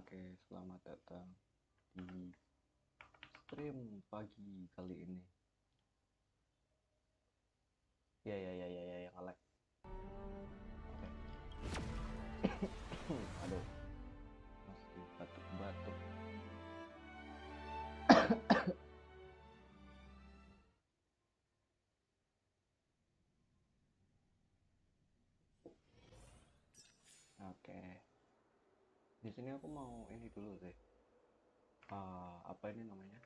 Oke, selamat datang di stream pagi kali ini. Ya, yang nge-lag. Oke. Aduh, masih batuk-batuk. Oke. Di sini aku mau ini dulu deh. Apa ini namanya?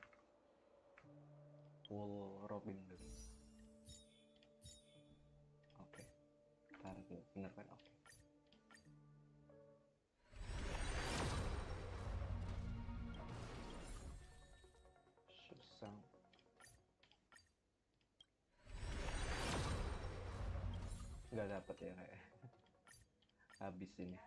Wall robin dulu. Oke. Bentar dulu, bener kan? Oke. Susah. Nggak dapet ya kayak. Habis ini.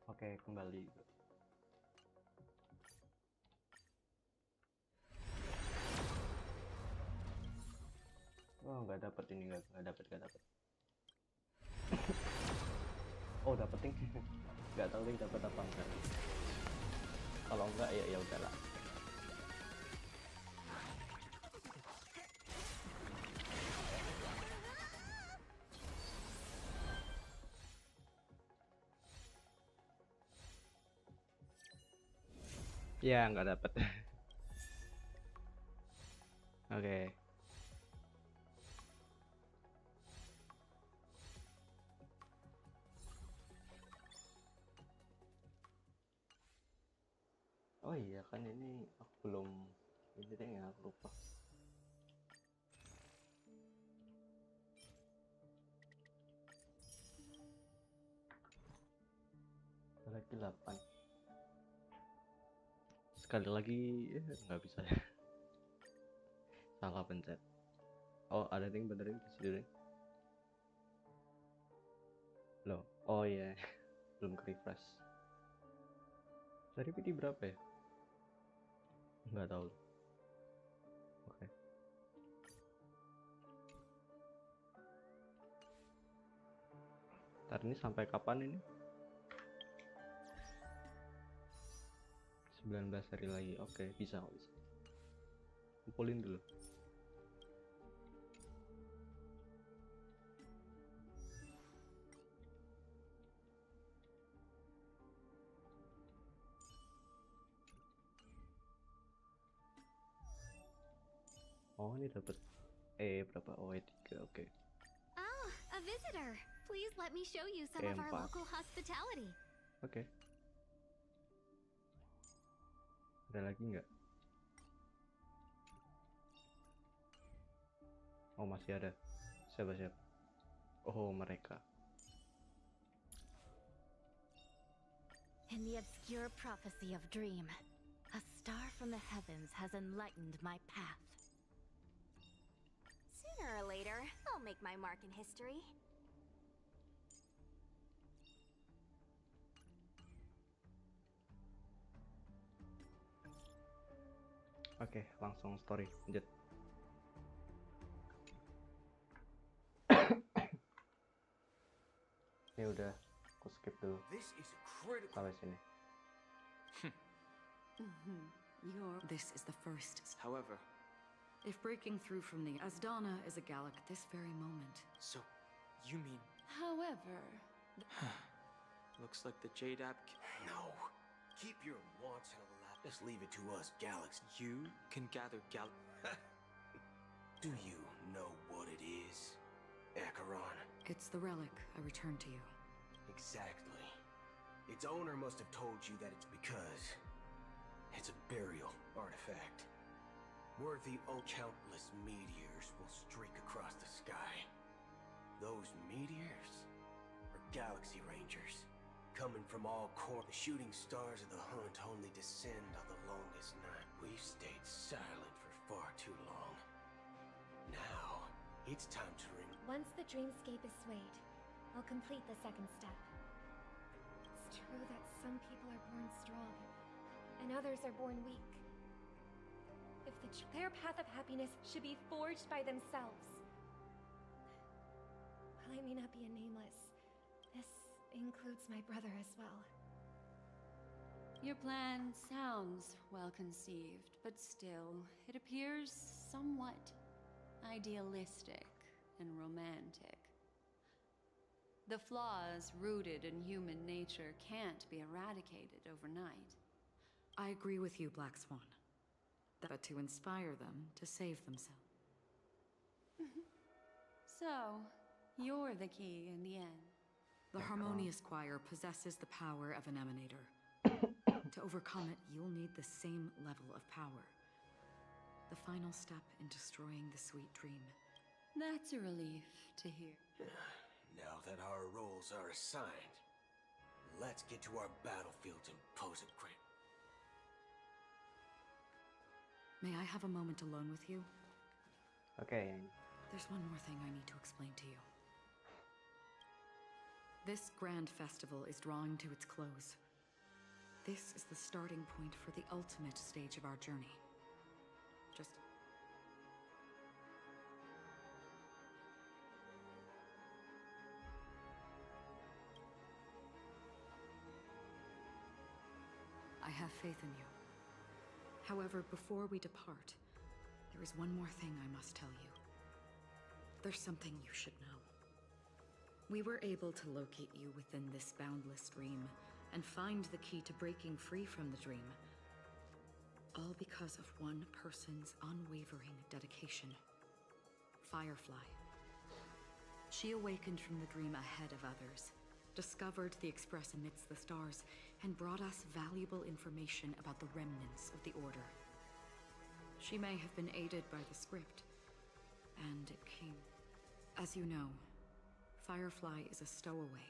Oke, kembali. Oh, nggak dapet ini, nggak dapet. Oh, dapetin. Nggak tahu nih dapet apa enggak. Kalau enggak ya udahlah. Ya, nggak dapet. Oke. Oh iya kan ini aku belum ini deh ya, aku lupa. Ada lagi 8. Sekali lagi nggak bisa ya. Salah pencet. Oh, ada yang benerin di situ deh. Loh, oh iya. Belum ke refresh. Dari PD berapa ya? Nggak tahu. Oke. Ntar ini sampai kapan ini? 19 hari lagi. Oke, bisa. Kumpulin dulu. Oh, ini dapat berapa? Oh, 3. Oke. Oh, a visitor. Please let me show you some of our local hospitality. Oke. Ada lagi nggak? Oh, masih ada. Siapa? Oh, mereka. In the obscure prophecy of dream, a star from the heavens has enlightened my path. Sooner or later, I'll make my mark in history. Oke, langsung story lanjut. Ini udah aku skip dulu sampai sini. This is the first. However, if breaking through from the Asdana is a Gallic at this very moment. So, you mean... However... Looks like the Jade app... No. Keep your wants in a lap. Just leave it to us, Galaxy. You can gather Do you know what it is, Acheron? It's the relic I returned to you. Exactly. Its owner must have told you that it's because it's a burial artifact. Worthy of countless meteors will streak across the sky. Those meteors are Galaxy Rangers. Coming from all corners, the shooting stars of the hunt only descend on the longest night. We've stayed silent for far too long. Now, it's time to ring. Once the dreamscape is swayed, I'll complete the second step. It's true that some people are born strong, and others are born weak. If their path of happiness should be forged by themselves. While I may not be a nameless, this includes my brother as well. Your plan sounds well conceived, but still, it appears somewhat idealistic and romantic. The flaws rooted in human nature can't be eradicated overnight. I agree with you, Black Swan. But to inspire them to save themselves. So, you're the key in the end. The Harmonious Choir possesses the power of an emanator. To overcome it, you'll need the same level of power. The final step in destroying the sweet dream. That's a relief to hear. Now that our roles are assigned, let's get to our battlefields and pose a great... May I have a moment alone with you? Oke. There's one more thing I need to explain to you. This grand festival is drawing to its close. This is the starting point for the ultimate stage of our journey. Just... I have faith in you. However, before we depart, there is one more thing I must tell you. There's something you should know. We were able to locate you within this boundless dream and find the key to breaking free from the dream. All because of one person's unwavering dedication. Firefly. She awakened from the dream ahead of others, discovered the Express amidst the stars, and brought us valuable information about the remnants of the Order. She may have been aided by the script, and it came. As you know, Firefly is a stowaway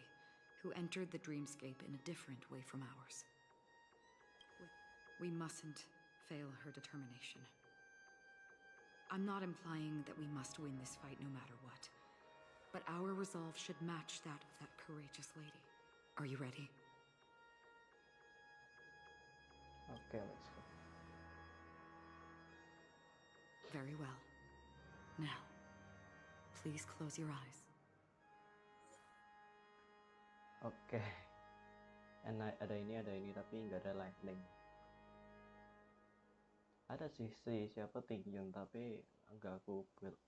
who entered the dreamscape in a different way from ours. We mustn't fail her determination. I'm not implying that we must win this fight no matter what, but our resolve should match that of that courageous lady. Are you ready? Oke, let's go. Very well. Now, please close your eyes. Oke. Ada ini tapi nggak ada lightning. Ada sih siapa Tingyun tapi nggak aku build.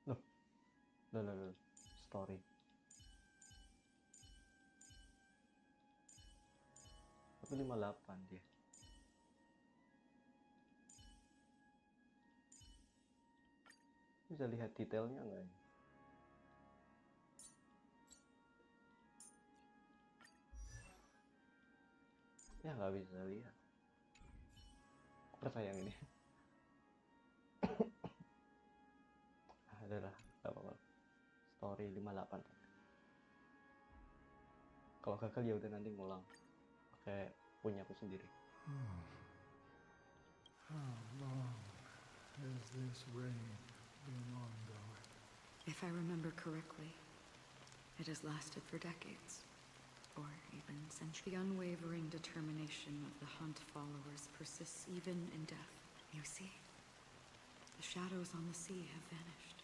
Loh. Story. Tapi 58 dia. Bisa lihat detailnya nggak ya? Ya nggak bisa lihat. Percaya yang ini. Adalah nggak apa-apa. story 58. Kalau gagal ya udah nanti ngulang pakai punya aku sendiri. How long has this reign been ongoing? If I remember correctly, it has lasted for decades, or even centuries. The unwavering determination of the Hunt followers persists even in death. You see, the shadows on the sea have vanished.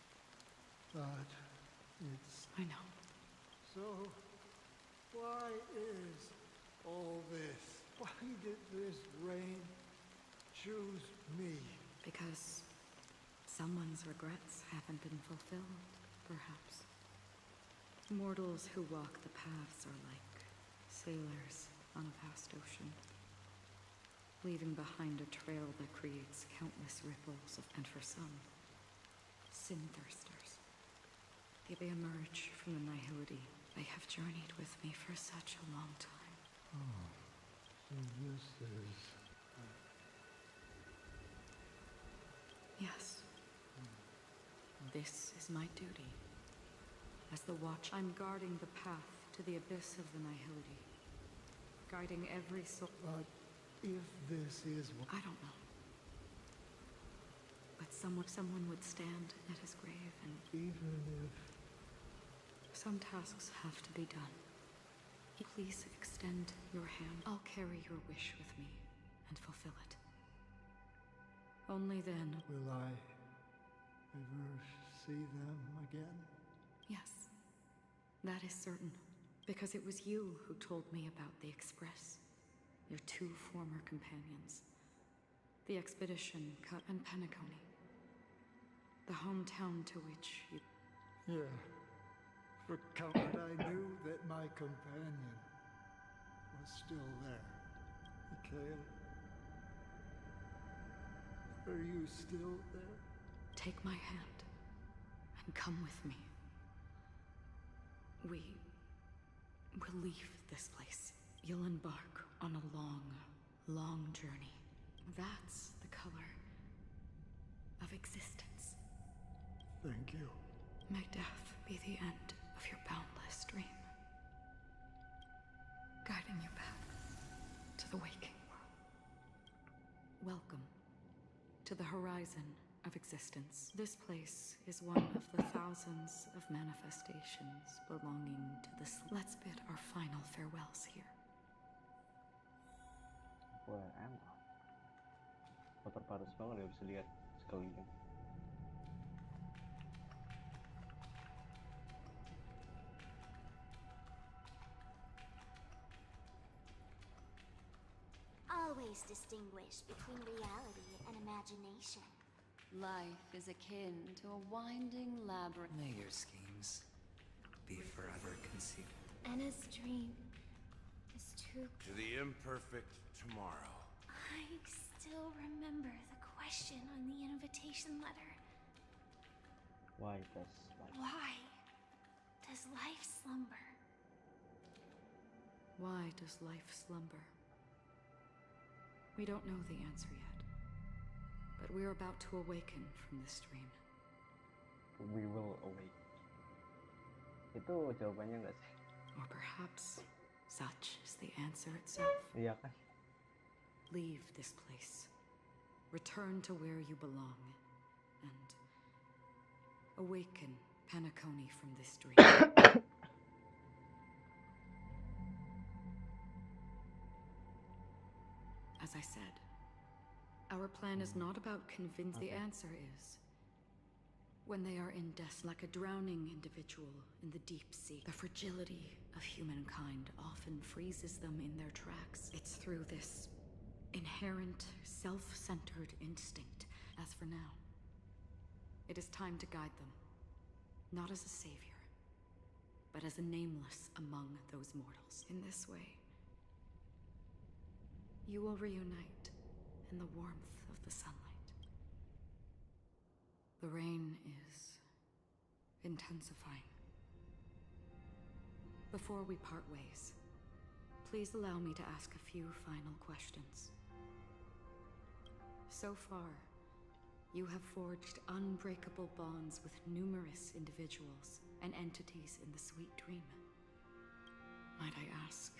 But it's... I know. So, why is all this? Why did this reign choose me? Because someone's regrets haven't been fulfilled, perhaps. Mortals who walk the paths are like sailors on a vast ocean, leaving behind a trail that creates countless ripples and for some, sin-thirsters. They emerge from the nihility. They have journeyed with me for such a long time. Oh, so this is... Yes. This is my duty. As the watch, I'm guarding the path to the abyss of the nihility. Guiding every soul. But if this is... I don't know. But someone would stand at his grave and... Even if... Some tasks have to be done. Please extend your hand. I'll carry your wish with me and fulfill it. Only then... Will I ever see them again? Yes, that is certain. Because it was you who told me about the Express. Your two former companions. The expedition, Cut and Penacony. The hometown to which you... Yeah. For comfort, I knew that my companion was still there. Mikhail, are you still there? Take my hand and come with me. We will leave this place. You'll embark on a long, long journey. That's the color of existence. Thank you. May death be the end of your boundless dream, guiding you back to the waking world. Welcome to the horizon of existence. This place is one of the thousands of manifestations belonging to this. Let's bid our final farewells here. Wah, emang kotor parus banget, gak bisa lihat sekeliling. Always distinguish between reality and imagination. Life is akin to a winding labyrinth. May your schemes be forever concealed. Anna's dream is too... To the imperfect tomorrow. I still remember the question on the invitation letter. Why does life slumber? Why does life slumber? We don't know the answer yet, but we're about to awaken from this dream. we will awake? Itu jawabannya nggak sih? Or perhaps such is the answer itself. Iya kan? Leave this place. Return to where you belong. And awaken Penacony from this dream. As I said, our plan is not about convince. The answer is when they are in death, like a drowning individual in the deep sea. The fragility of humankind often freezes them in their tracks. It's through this inherent, self-centered instinct. As for now, it is time to guide them, not as a savior, but as a nameless among those mortals. In this way, you will reunite in the warmth of the sunlight. The rain is intensifying. Before we part ways, please allow me to ask a few final questions. So far, you have forged unbreakable bonds with numerous individuals. and entities in the sweet dream. Might I ask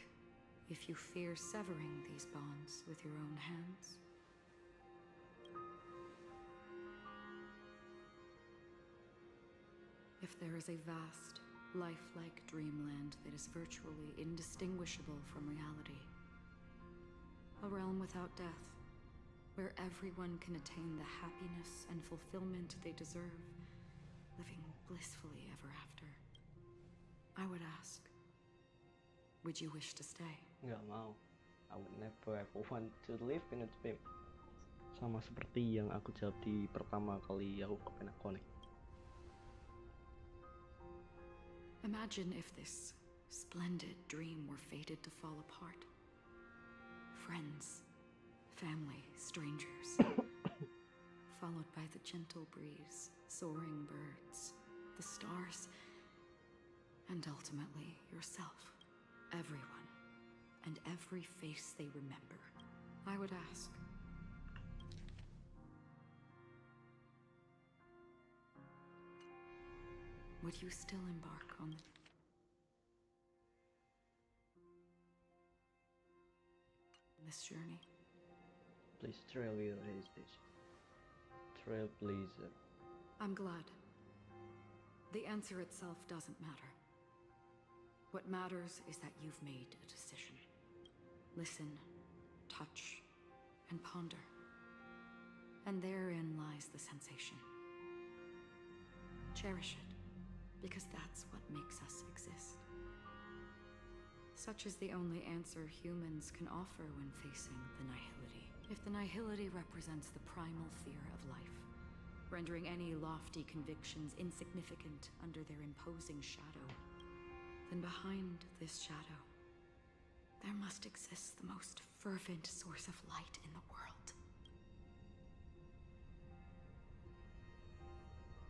if you fear severing these bonds with your own hands? If there is a vast, lifelike dreamland that is virtually indistinguishable from reality, a realm without death, where everyone can attain the happiness and fulfillment they deserve, living blissfully ever after, I would ask, would you wish to stay? Nggak mau. I would never ever want to live in a dream. Sama seperti yang aku jawab di pertama kali aku ke connect. Imagine if this splendid dream were fated to fall apart. Friends, family, strangers, followed by the gentle breeze, soaring birds, the stars, and ultimately yourself, everyone, and every face they remember. I would ask, would you still embark on this journey? Please trailblaze this. Trailblazer. I'm glad. The answer itself doesn't matter. What matters is that you've made a decision. Listen, touch, and ponder. And therein lies the sensation. Cherish it, because that's what makes us exist. Such is the only answer humans can offer when facing the nihility. If the nihility represents the primal fear of life, rendering any lofty convictions insignificant under their imposing shadow, then behind this shadow, there must exist the most fervent source of light in the world.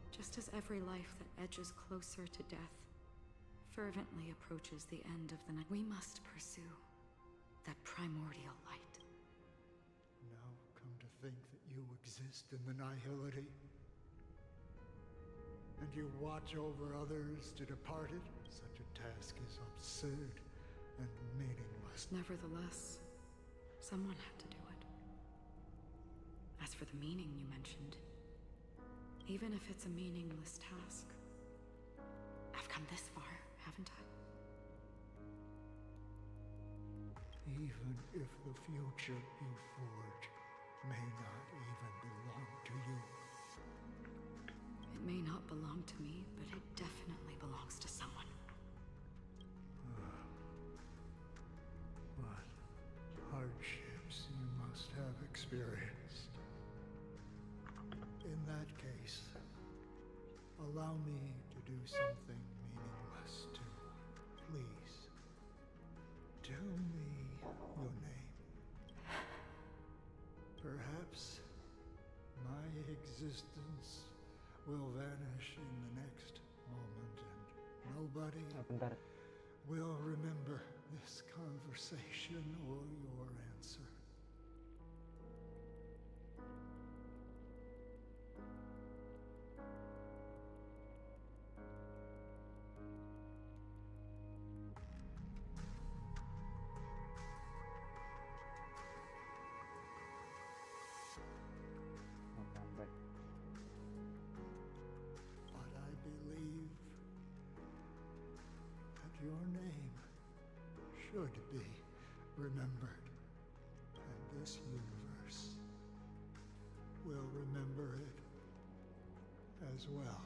Just as every life that edges closer to death fervently approaches the end of the night, we must pursue that primordial light. Now come to think that you exist in the nihility, and you watch over others to depart it, such a task is absurd and meaningless. Nevertheless, someone had to do it. As for the meaning you mentioned, even if it's a meaningless task, I've come this far, haven't I? Even if the future you forge may not even belong to you. It may not belong to me, but it definitely belongs to someone. What hardships you must have experienced. In that case, allow me to do something meaningless too. Please, tell me your name. Perhaps my existence will vanish in the next moment and nobody will remember this conversation or your answer. But I believe that your name should be remembered, and this universe will remember it as well.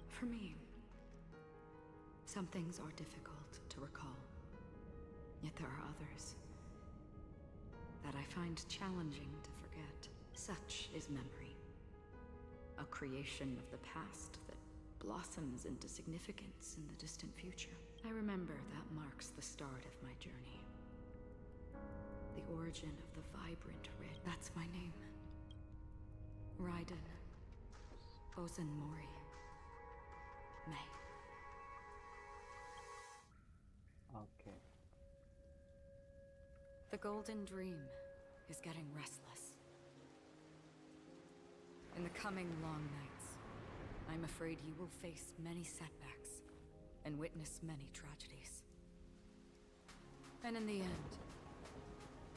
For me, some things are difficult to recall, yet there are others that I find challenging to forget. Such is memory, a creation of the past that blossoms into significance in the distant future. I remember that marks the start of my journey. The origin of the vibrant red. That's my name. Raiden Ozenmori May. Okay. The golden dream is getting restless. In the coming long nights, I'm afraid you will face many setbacks and witness many tragedies. And in the end,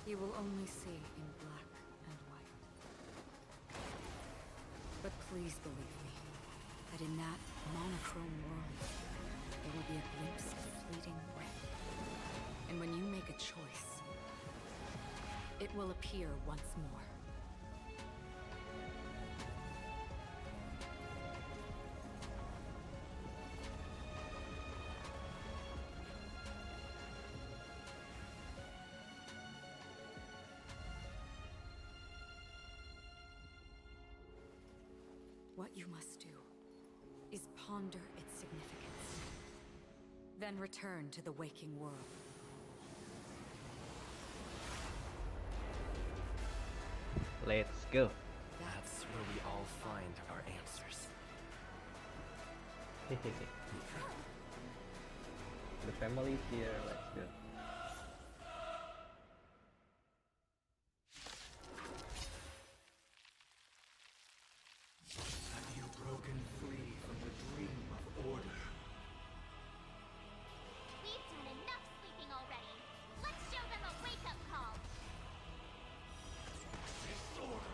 you will only see in black and white. But please believe me, that in that monochrome world, there will be a glimpse of fleeting red. And when you make a choice, it will appear once more. What you must do is ponder its significance, then return to the waking world. Let's go. That's where we all find our answers. The family is here. Let's go. Have you broken free from the dream of order? We've done enough sleeping already. Let's show them a wake-up call.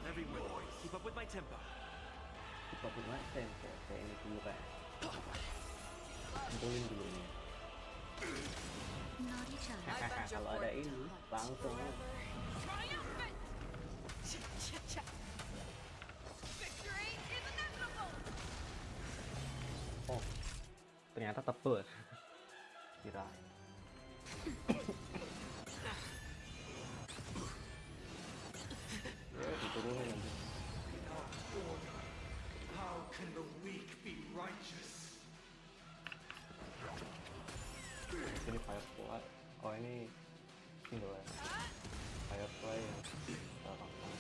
Everyone, keep up with my tempo. Kita punya tempo kayak ini dulu kayak. Kumpulin dulu nih. Naughty child. Kalau ada ini langsung. Oh, ternyata tebel. Kirain. Diturunin nanti. How can the weak be righteous? Ini firefly. Oh ini single ya. Firefly yang kita langsung.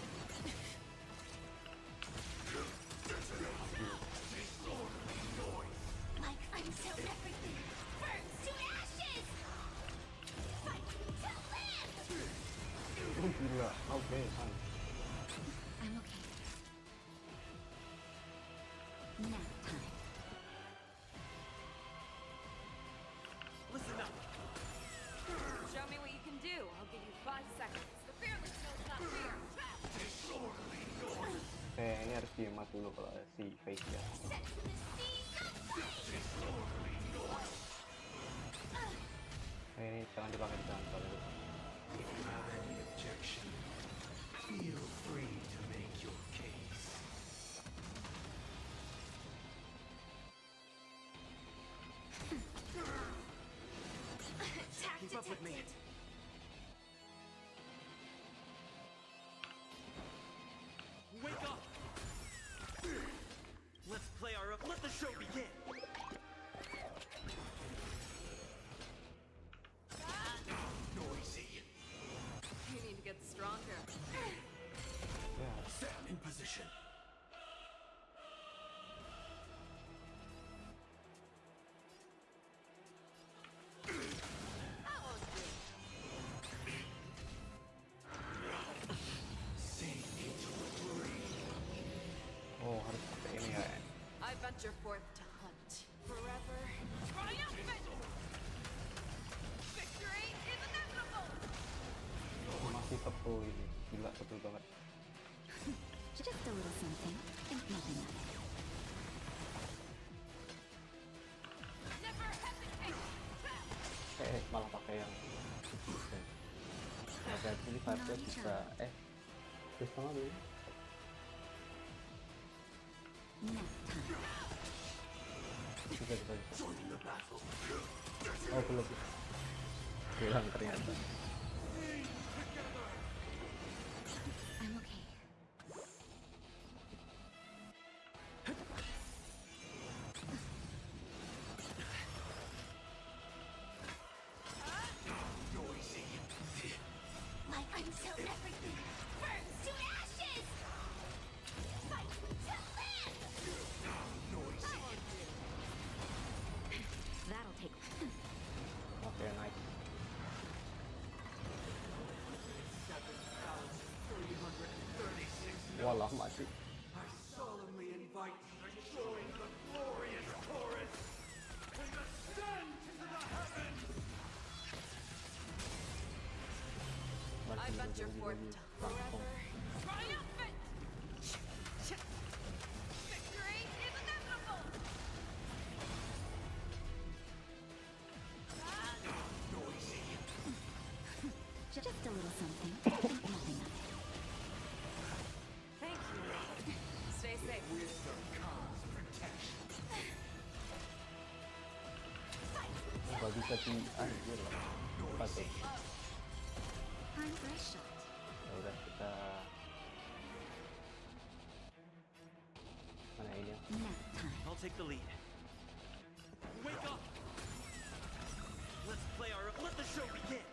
Like until everything burns to ashes. Fight to live. Gila. Oke, kan. I'm okay. Nap time. Listen up. Show me what you can do. I'll give you 5 seconds. The fearless knows not fear. Oke, ini harus diemat dulu kalau ada si face ya. Set to the sea, go fight. Ini jangan dipakai di kantor itu. If you have any objection, feel free to make your case. Attack Keep up with me. detected. Wake up! Let's play our... Let the show begin! Noisy. You need to get stronger. Set in position. Sink into the breeze. Oh, harus pakai ini ya. I venture forth to hunt. Forever. Triumphant! Victory is inevitable! Masih tebel ini. Gila, tebel banget. Just a little something. Think nothing of it. Never hesitate. Malah pakai yang oke, ini firefly bisa terus sama dulu. Nap time. Bisa. Oh belum. Hilang ternyata. I'm okay. Noisy. Like until everything burns to ashes. Fight to live. Noisy. That'll take. Oke, nice. 7,336 Wah, lama sih. I solemnly I venture forth to forever Triumphant! Victory is inevitable! Just a little something. Nothing of it. Thank you. Stay safe. Wisdom comes protection. Nggak bisa di anjir lah. Apa tuh? Time for a shot. Ya udah kita mana ini ya? Nap time. I'll take the lead. Wake up! Let's play our. Let the show begin.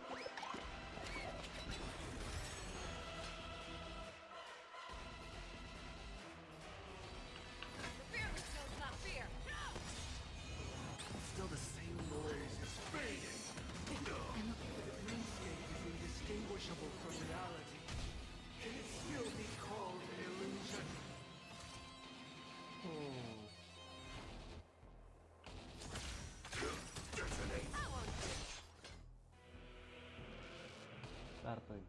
Fear which knows not fear. Still the same Noise is fading. The dreamscape is indistinguishable from reality. Can it still be called an illusion? Detonate. Start lagi.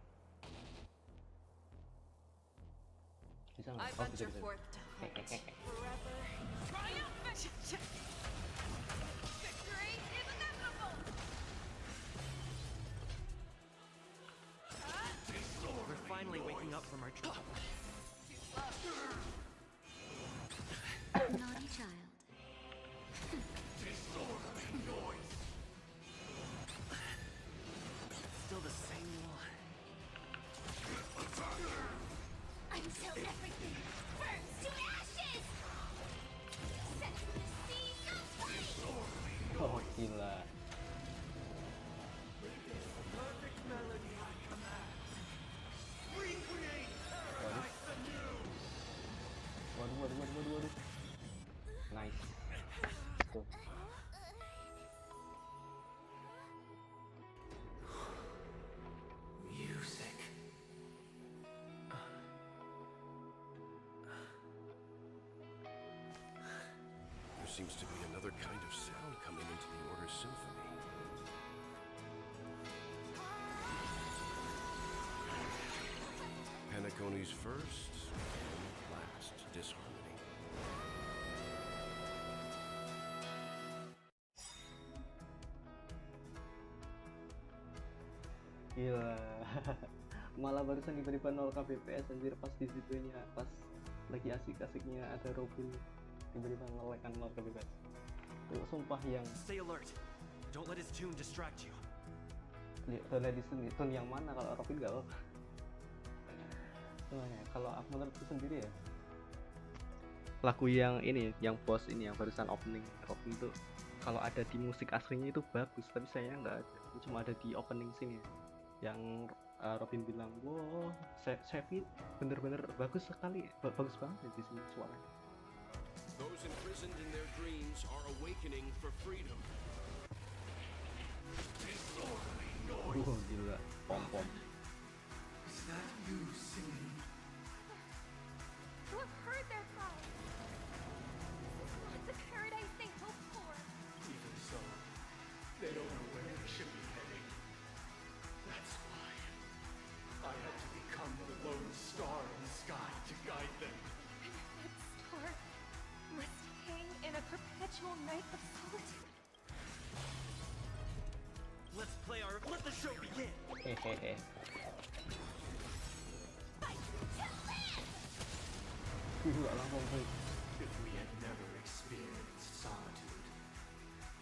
Bisa nggak? I Oh, bisa, venture bisa. forth to hunt forever. Triumphant! Victory is inevitable! We're finally waking up from our. Naughty child. Disorderly noise. Still the same one. Until everything burns to ashes! Set the sea goes free! Oh gila. Perfect melody I command. Recreate paradise anew. Waduh. Nice. Tuh. Music. There seems to be another kind of sound coming into the Order Symphony. Paniconi's first and last disharmony. Gila. Malah barusan tiba-tiba 0 kbps anjir pas di situnya, pas lagi asik-asiknya ada Robin tiba-tiba nge-lag kan 0 kbps. Itu sumpah yang Stay alert. Don't let his tune distract you. lihat di sini tone yang mana kalau Robin nggak apa. Kalau aku menurutku sendiri ya, lagu yang ini yang bos ini yang barusan opening Robin itu kalau ada di musik aslinya itu bagus, tapi saya nggak ada, cuma ada di opening sini yang Robin bilang, wow, Sevi bener-bener bagus sekali, bagus banget di sini suaranya. Those imprisoned in their dreams are awakening for freedom. Disorderly noise. Gila, pom-pom. Is that you singing? To have heard their cries. This is not the paradise they hoped for. Even so, they don't know where they should be heading. That's why I had to become the lone star in the sky to guide them. And that star must hang in a perpetual night of solitude. Let's play our. Let the show begin. Hehehe. Gila langsung tuh. If we had never experienced solitude,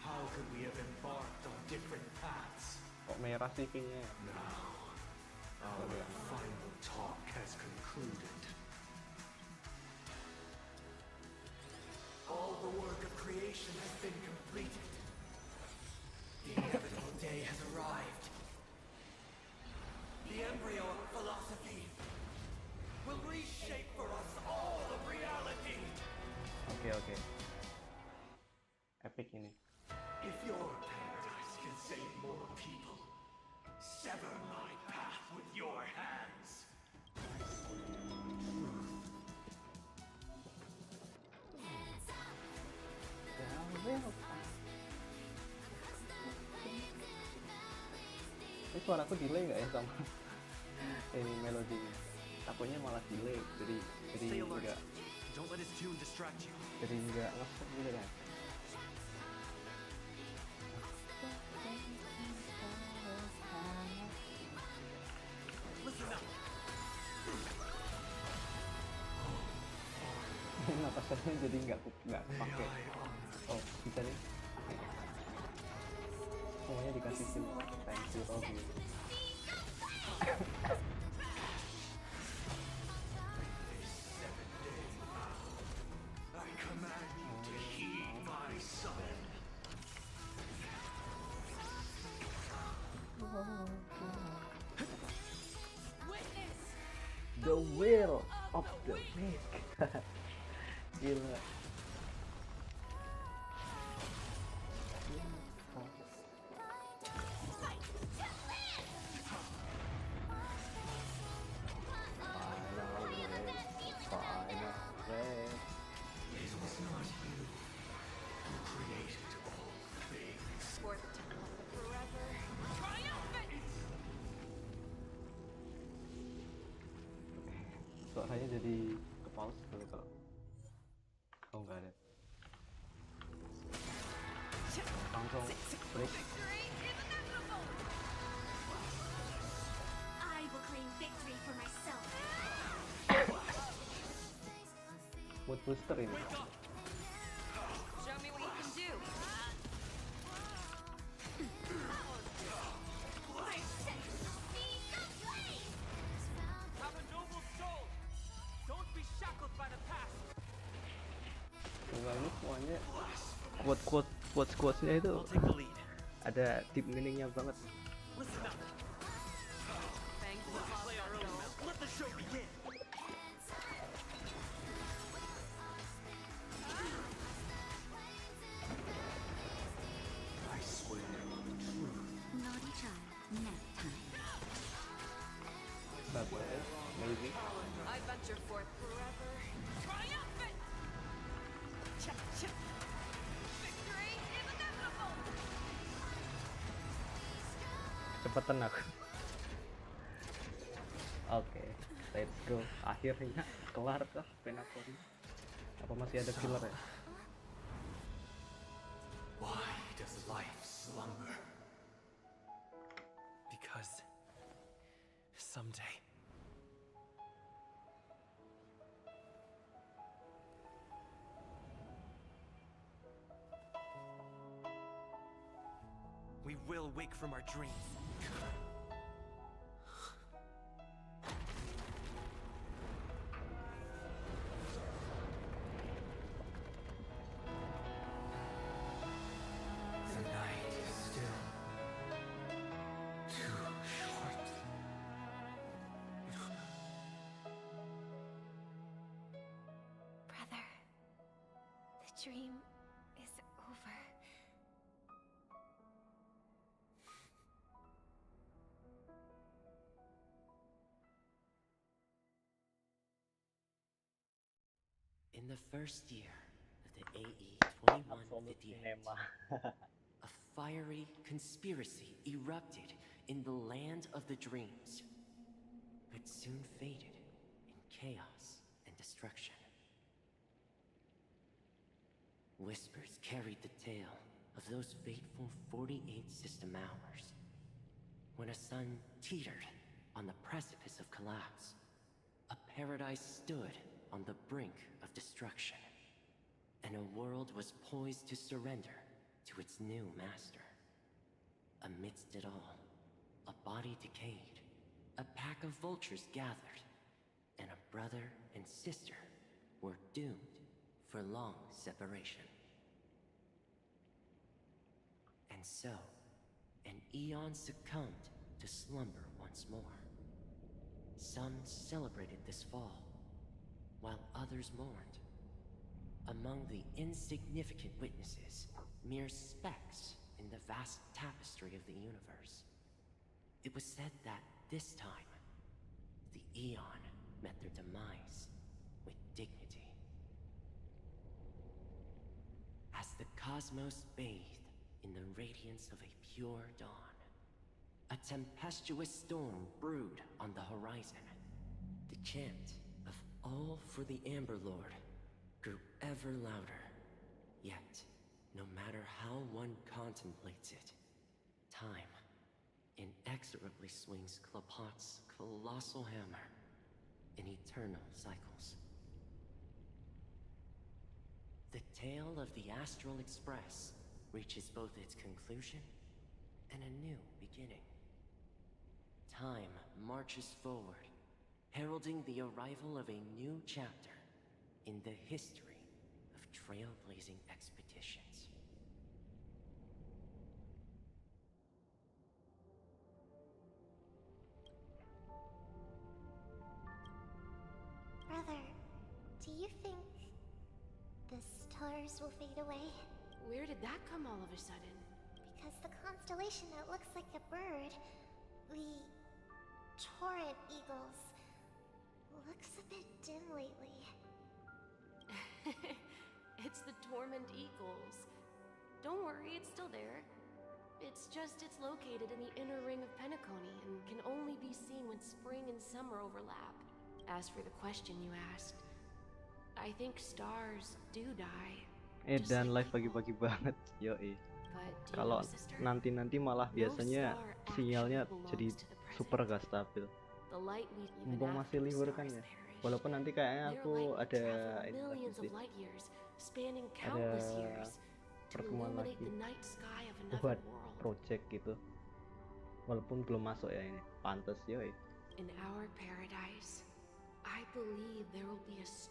how could we have embarked on different paths? Kok merah sih kayaknya? Now, our final talk has concluded. All the work of creation has been completed. The inevitable day has arrived. The embryo of philosophy will reshape for us all of reality. Oke. Epic ini. If your paradise can save more people, sever my path with your hands. Ini suaraku delay nggak ya sama ini melodinya. Takutnya malah delay, jadi Stay alert. enggak Don't let his tune distract you. ngesek gitu kan. Listen up. Napasannya jadi nggak pakai. Oh bisa nih. Semuanya dikasih sini. Thank you Robby. I command you to heed my son. Witness. The will of the weak. Gila. For the time. Forever. Triumphant. Suaranya jadi ke pause dulu kalau nggak ada. Langsung break. Victory is inevitable. I will claim victory for myself. Mood booster ini. Show me what you can do. Have a noble soul. Don't be shackled by the past. Enggak, ini semuanya quotes-nya itu I'll take the lead. ada deep meaningnya banget. Listen up. Thanks for Play our own melody. Let the show begin. I swear on the truth. Naughty child, nap time. Bagus, maybe. I venture forth forever. Triumphant. Victory is inevitable. Cepetan aku. Oke, let's go. Akhirnya kelar kah penakori? Apa masih ada killer ya? Why does life slumber? Because someday we will wake from our dreams. The night is still too short. Brother, the dream is over. In the first year of the AE 2158, a fiery conspiracy erupted in the land of the dreams, but soon faded in chaos and destruction. Whispers carried the tale of those fateful 48 system hours, when a sun teetered on the precipice of collapse. A paradise stood on the brink of destruction, and a world was poised to surrender to its new master. Amidst it all, a body decayed, a pack of vultures gathered, and a brother and sister were doomed for long separation. And so, an eon succumbed to slumber once more. Some celebrated this fall, while others mourned. Among the insignificant witnesses, mere specks in the vast tapestry of the universe, it was said that this time, the Eon met their demise with dignity. As the cosmos bathed in the radiance of a pure dawn, a tempestuous storm brewed on the horizon. The chant of all for the Amber Lord grew ever louder. Yet, no matter how one contemplates it, time inexorably swings Klopot's colossal hammer in eternal cycles. The tale of the Astral Express reaches both its conclusion and a new beginning. Time marches forward, heralding the arrival of a new chapter in the history of trailblazing expeditions. Brother, do you think the stars will fade away? Where did that come all of a sudden? Because the constellation that looks like a bird, the torrent eagles, looks a bit dim lately. It's the Torment Eagles. Don't worry, it's still there. It's just it's located in the inner ring of Penacony and can only be seen when spring and summer overlap. As for the question you asked, I think stars do die. Dan live pagi-pagi banget, yoi. Kalau nanti malah biasanya sinyalnya jadi super gak stabil. Mumpung masih libur kan ya. Walaupun nanti kayaknya aku ada ini lagi sih. Ada pertemuan lagi buat project gitu. Walaupun belum masuk ya ini. Pantes yoi.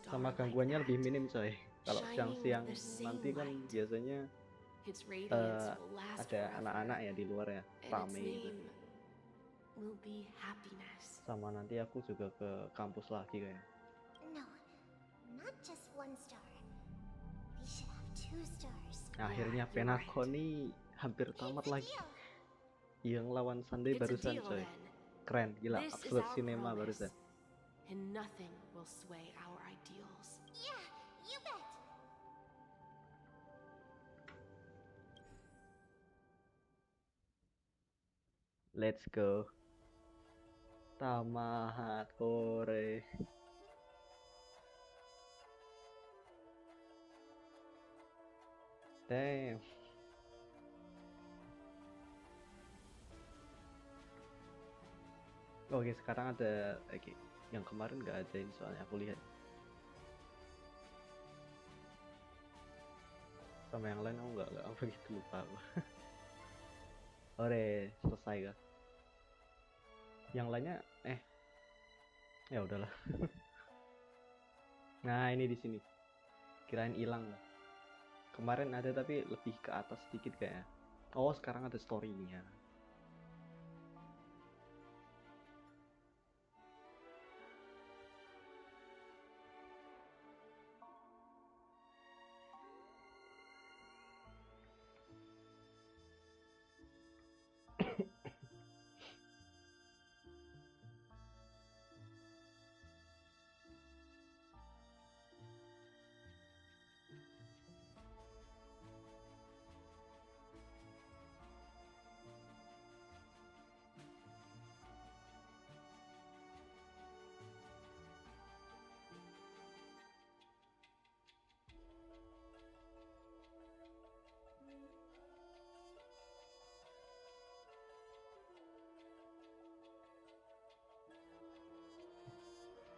Sama gangguannya lebih minim coy. Kalau siang-siang nanti kan biasanya ada anak-anak ya di luar ya, rame gitu. Sama nanti aku juga ke kampus lagi kayaknya. No, not just one star. We should have 2 stars. Akhirnya Penacony hampir tamat lagi. Yang Lawan Sunday barusan coy. Keren, gila, absolute cinema barusan. And nothing will sway our ideals. Yeah, you bet. Let's go. Tamahat kore. Damn. Oke, sekarang ada lagi. Yang kemarin nggak ada ini soalnya aku lihat. Sama yang lain aku nggak begitu lupa aku. Ore, selesai kah? Yang lainnya ya udahlah. Nah, ini di sini. Kirain hilang. Kemarin ada tapi lebih ke atas sedikit kayaknya. Oh, sekarang ada story-nya.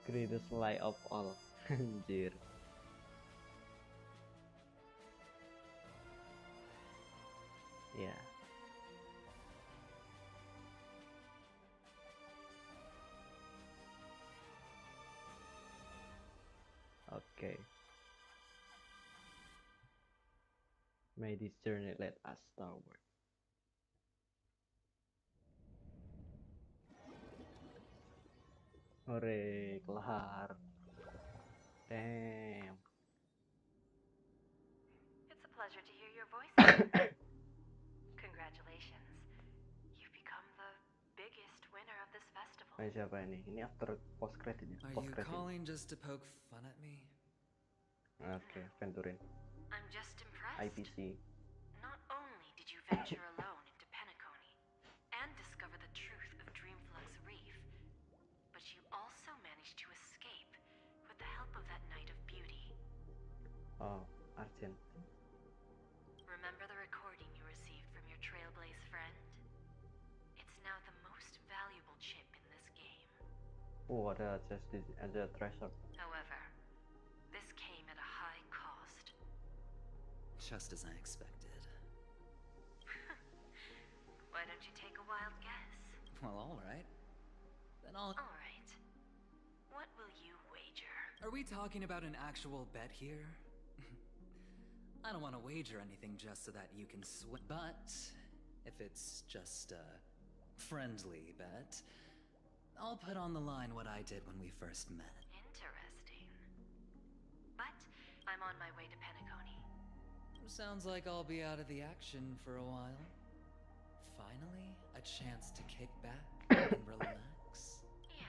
Greatest lie of all. Anjir. Ya. Oke. May this journey let us starward. Hore, kelar. Damn. It's a pleasure to hear your voice. Congratulations. You've become the biggest winner of this festival. Nah, siapa ini? Ini after post credit ya. Are you calling just to poke fun at me? Oke, Venturin. I'm just impressed. IPC. Not only did you venture alone into Penacony and discover the Oh, Arjen. Remember the recording you received from your Trailblaze friend? It's now the most valuable chip in this game. Oh, ada treasure. However, this came at a high cost. Just as I expected. Why don't you take a wild guess? Well, alright. Then I'll... Alright. What will you wager? Are we talking about an actual bet here? I don't want to wager anything just so that you can swim. But if it's just a friendly bet, I'll put on the line what I did when we first met. Interesting. But I'm on my way to Penacony. Sounds like I'll be out of the action for a while. Finally, a chance to kick back and relax. Yeah.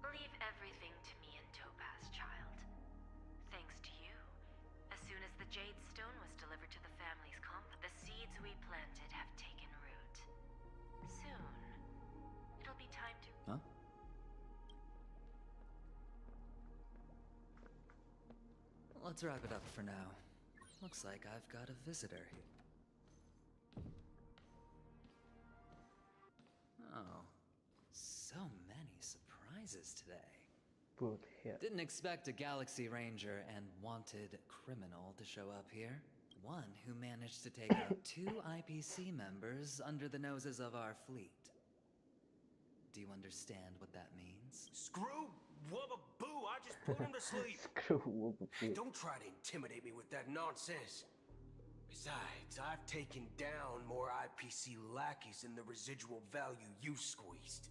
Leave everything to me and Topaz, child. Thanks to you, as soon as the Jade Stone was delivered to the family's compound, the seeds we planted have taken root. Soon, it'll be time to... Huh? Let's wrap it up for now. Looks like I've got a visitor here. Oh, so many surprises today. Didn't expect a Galaxy Ranger and wanted criminal to show up here. One who managed to take out 2 IPC members under the noses of our fleet. Do you understand what that means? Screw wubba boo, I just put him to sleep. Screw wubba boo. Don't try to intimidate me with that nonsense. Besides, I've taken down more IPC lackeys than the residual value you squeezed.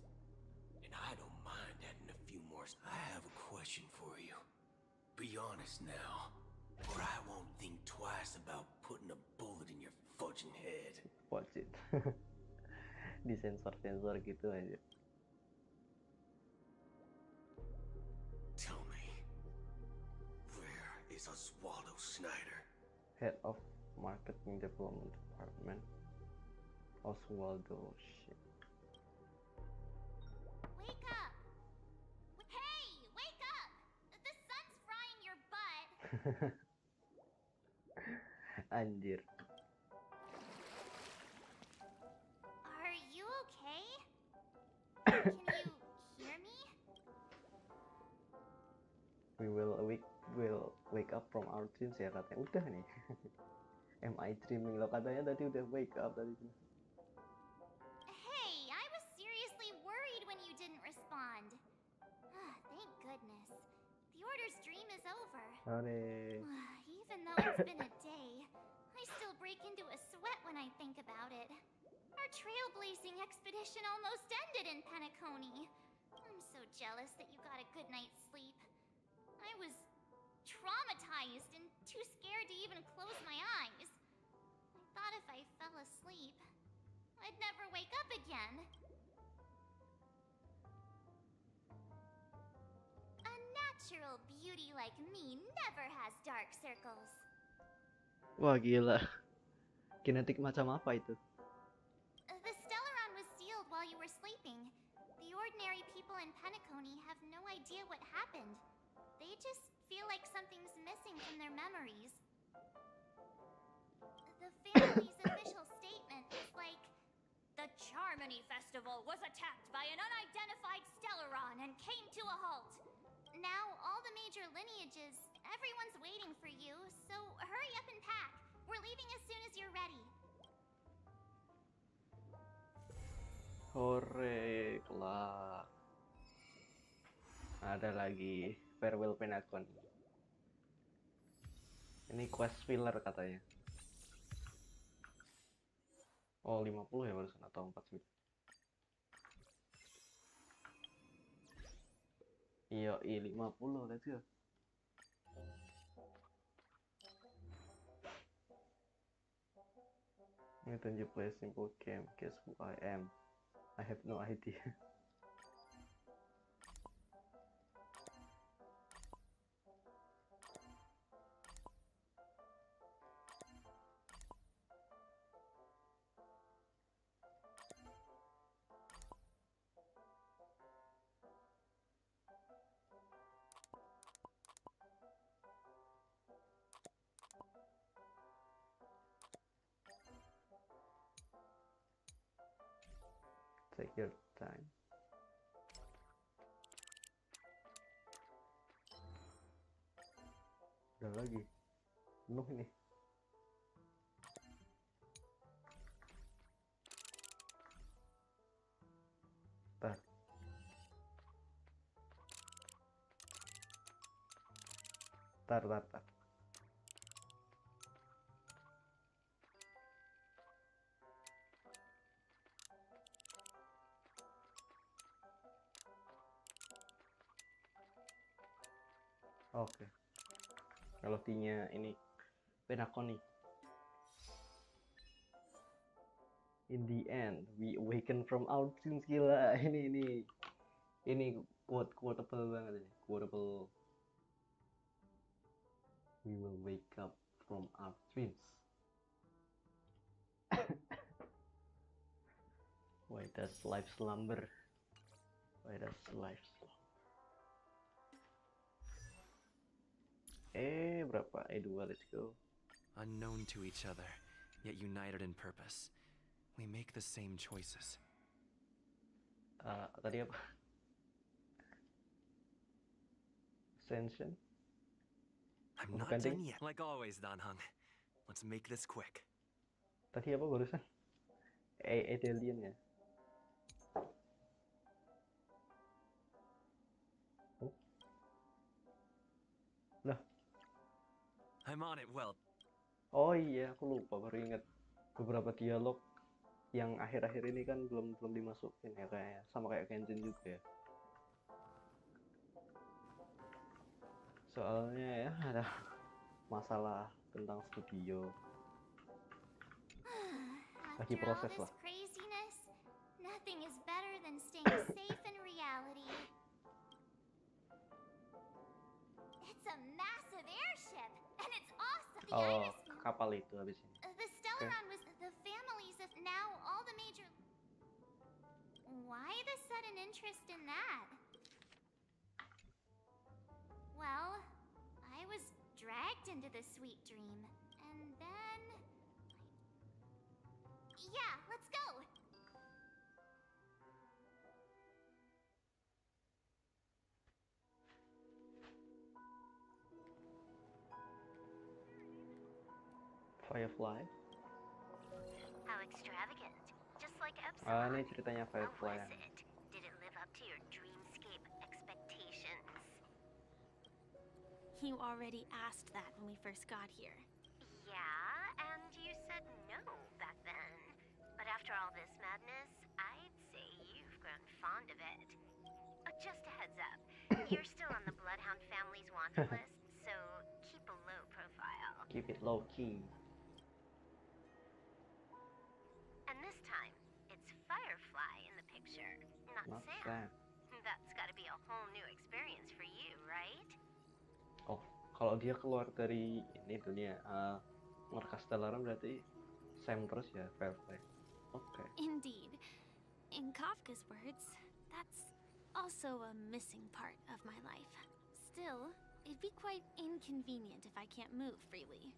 And I don't mind adding a few more. I have a question for you. Be honest now, or I won't think twice about putting a bullet in your fudging head. Watch it. Disensor-sensor gitu aja. Tell me, where is Oswaldo Snyder? Head of Marketing Development Department. Oswaldo, shit. Wake up! Hey, wake up! The sun's frying your butt! Anjir. Are you okay? Can you hear me? We'll wake up from our dreams ya katanya. Udah nih. Am I dreaming? Lo katanya tadi udah wake up tadi. Hey, I was seriously worried when you didn't respond. Thank goodness. The Order's dream is over. Hooray. Even though it's been a day, I still break into a sweat when I think about it. Our trailblazing expedition almost ended in Penacony. I'm so jealous that you got a good night's sleep. I was traumatized and too scared to even close my eyes. I thought if I fell asleep, I'd never wake up again. A natural beauty like me never has dark circles. Wah gila. Kinetik macam apa itu? The Stellaron was sealed while you were sleeping. The ordinary people in Penacony have no idea what happened. They just feel like something's missing from their memories. The family's official statement is like, the Charmony Festival was attacked by an unidentified Stellaron and came to a halt. Now all the major lineages, everyone's waiting for you, so hurry up and pack. We're leaving as soon as you're ready. Hore, kelak. Ada lagi Farewell Penacon. Ini quest filler katanya. Oh 50 ya barusan atau 49. Iya 50, let's go. Ini tunjuk play simple game. Guess who I am? I have no idea. Take your time. Udah lagi. Penuh ini. Tar. Tar. Oke. Kalau T-nya ini penakon nih. In the end, we awaken from our dreams. Gila, ini quotable banget ini. Quotable. We will wake up from our dreams. Why does life slumber? Why does life slumber? Berapa? 2, let's go. Unknown to each other, yet united in purpose. We make the same choices. Tadi apa? Ascension? I'm not done yet. Like always, Danhang. Let's make this quick. Tadi apa barusan? Alien ya? Lah. I'm on it, well. Oh iya, aku lupa, baru ingat beberapa dialog yang akhir-akhir ini kan belum dimasukin ya, kayak sama kayak Kenshin juga ya. Soalnya ya ada masalah tentang studio. Lagi proses lah. Craziness, nothing is better than staying safe in reality. It's a massive airship, and it's awesome. The Oh, kapal itu habis ini. The Stellaron was the families of now all the major. Why the sudden interest in that? Well, I was dragged into this sweet dream, and then yeah, let's go. Firefly. How extravagant. Just like Epsilon. Ini ceritanya Firefly. How was it? Did it live up to your dreamscape expectations? You already asked that when we first got here. Yeah, and you said no back then. But after all this madness, I'd say you've grown fond of it. Just a heads up, you're still on the Bloodhound family's wanted list, so keep a low profile. Keep it low key. And this time, it's Firefly in the picture, not Sam. That's gotta be a whole new experience for you, right? Oh, kalau dia keluar dari ini dunia markas Dilarang berarti Sam terus ya, Firefly. Okay. Indeed. In Kafka's words, that's also a missing part of my life. Still, it'd be quite inconvenient if I can't move freely.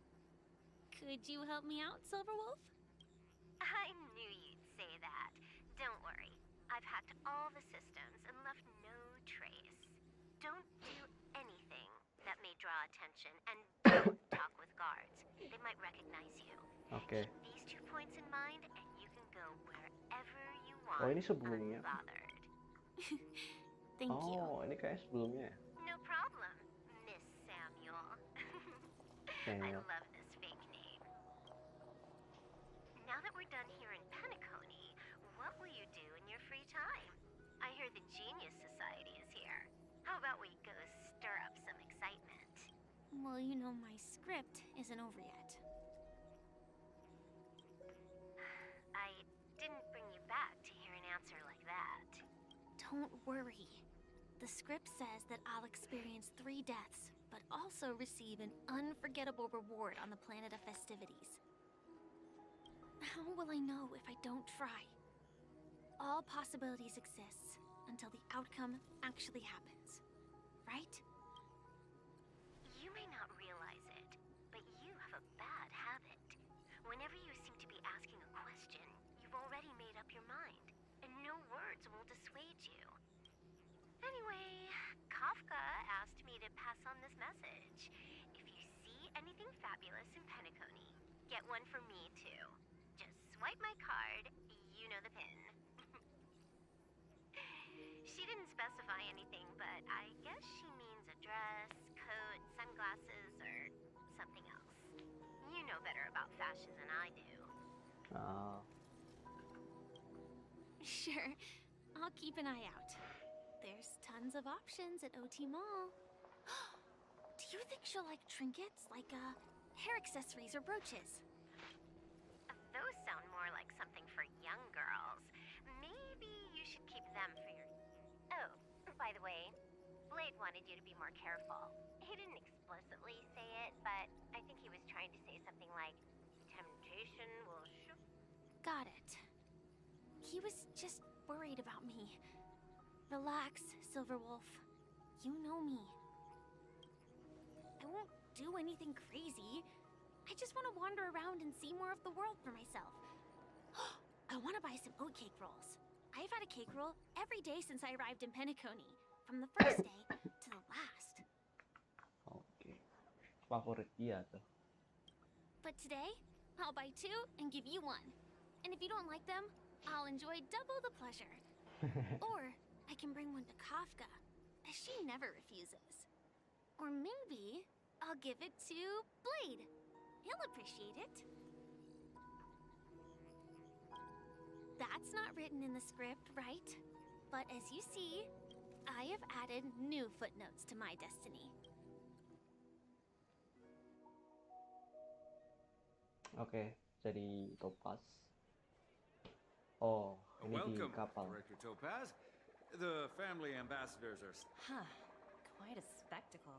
Could you help me out, Silverwolf? I knew you'd say that. Don't worry. I've hacked all the systems and left no trace. Don't do anything that may draw attention, and don't talk with guards. They might recognize you. Okay. Keep these 2 points in mind, and you can go wherever you want. Oh, ini sebelumnya. Unbothered. Thank you. Oh, ini kayak sebelumnya. No problem, Miss Samuel. I love this fake name. Now that we're done here in Penacony, what will you do in your free time? I hear the Genius Society is here. How about we go stir up some excitement? Well, you know my script isn't over yet. I didn't bring you back to hear an answer like that. Don't worry. The script says that I'll experience 3 deaths, but also receive an unforgettable reward on the planet of festivities. How will I know if I don't try? All possibilities exist until the outcome actually happens, right? You may not realize it, but you have a bad habit. Whenever you seem to be asking a question, you've already made up your mind. And no words will dissuade you. Anyway, Kafka asked me to pass on this message. If you see anything fabulous in Penacony, get one for me too. Just swipe my card, you know the pin. She didn't specify anything, but I guess she means a dress, coat, sunglasses, or something else. You know better about fashion than I do. Sure, I'll keep an eye out. There's tons of options at OT Mall. Do you think she'll like trinkets, like hair accessories or brooches? Those sound more like something for young girls. Maybe you should keep them for your... Oh, by the way, Blade wanted you to be more careful. He didn't explicitly say it, but I think he was trying to say something like, temptation will Got it. He was just worried about me. Relax, Silverwolf. You know me. I won't do anything crazy. I just want to wander around and see more of the world for myself. I want to buy some oatcake rolls. I've had a cake roll every day since I arrived in Penacony, from the first day to the last. Oke. Favorit dia tuh. But today, I'll buy 2 and give you 1. And if you don't like them, I'll enjoy double the pleasure. Or I can bring one to Kafka, as she never refuses. Or maybe I'll give it to Blade. He'll appreciate it. That's not written in the script, right? But as you see, I have added new footnotes to my destiny. Oke, jadi Topaz. Oh, ini di Welcome, kapal. Director Topaz. The family ambassadors are... Huh. Quite a spectacle.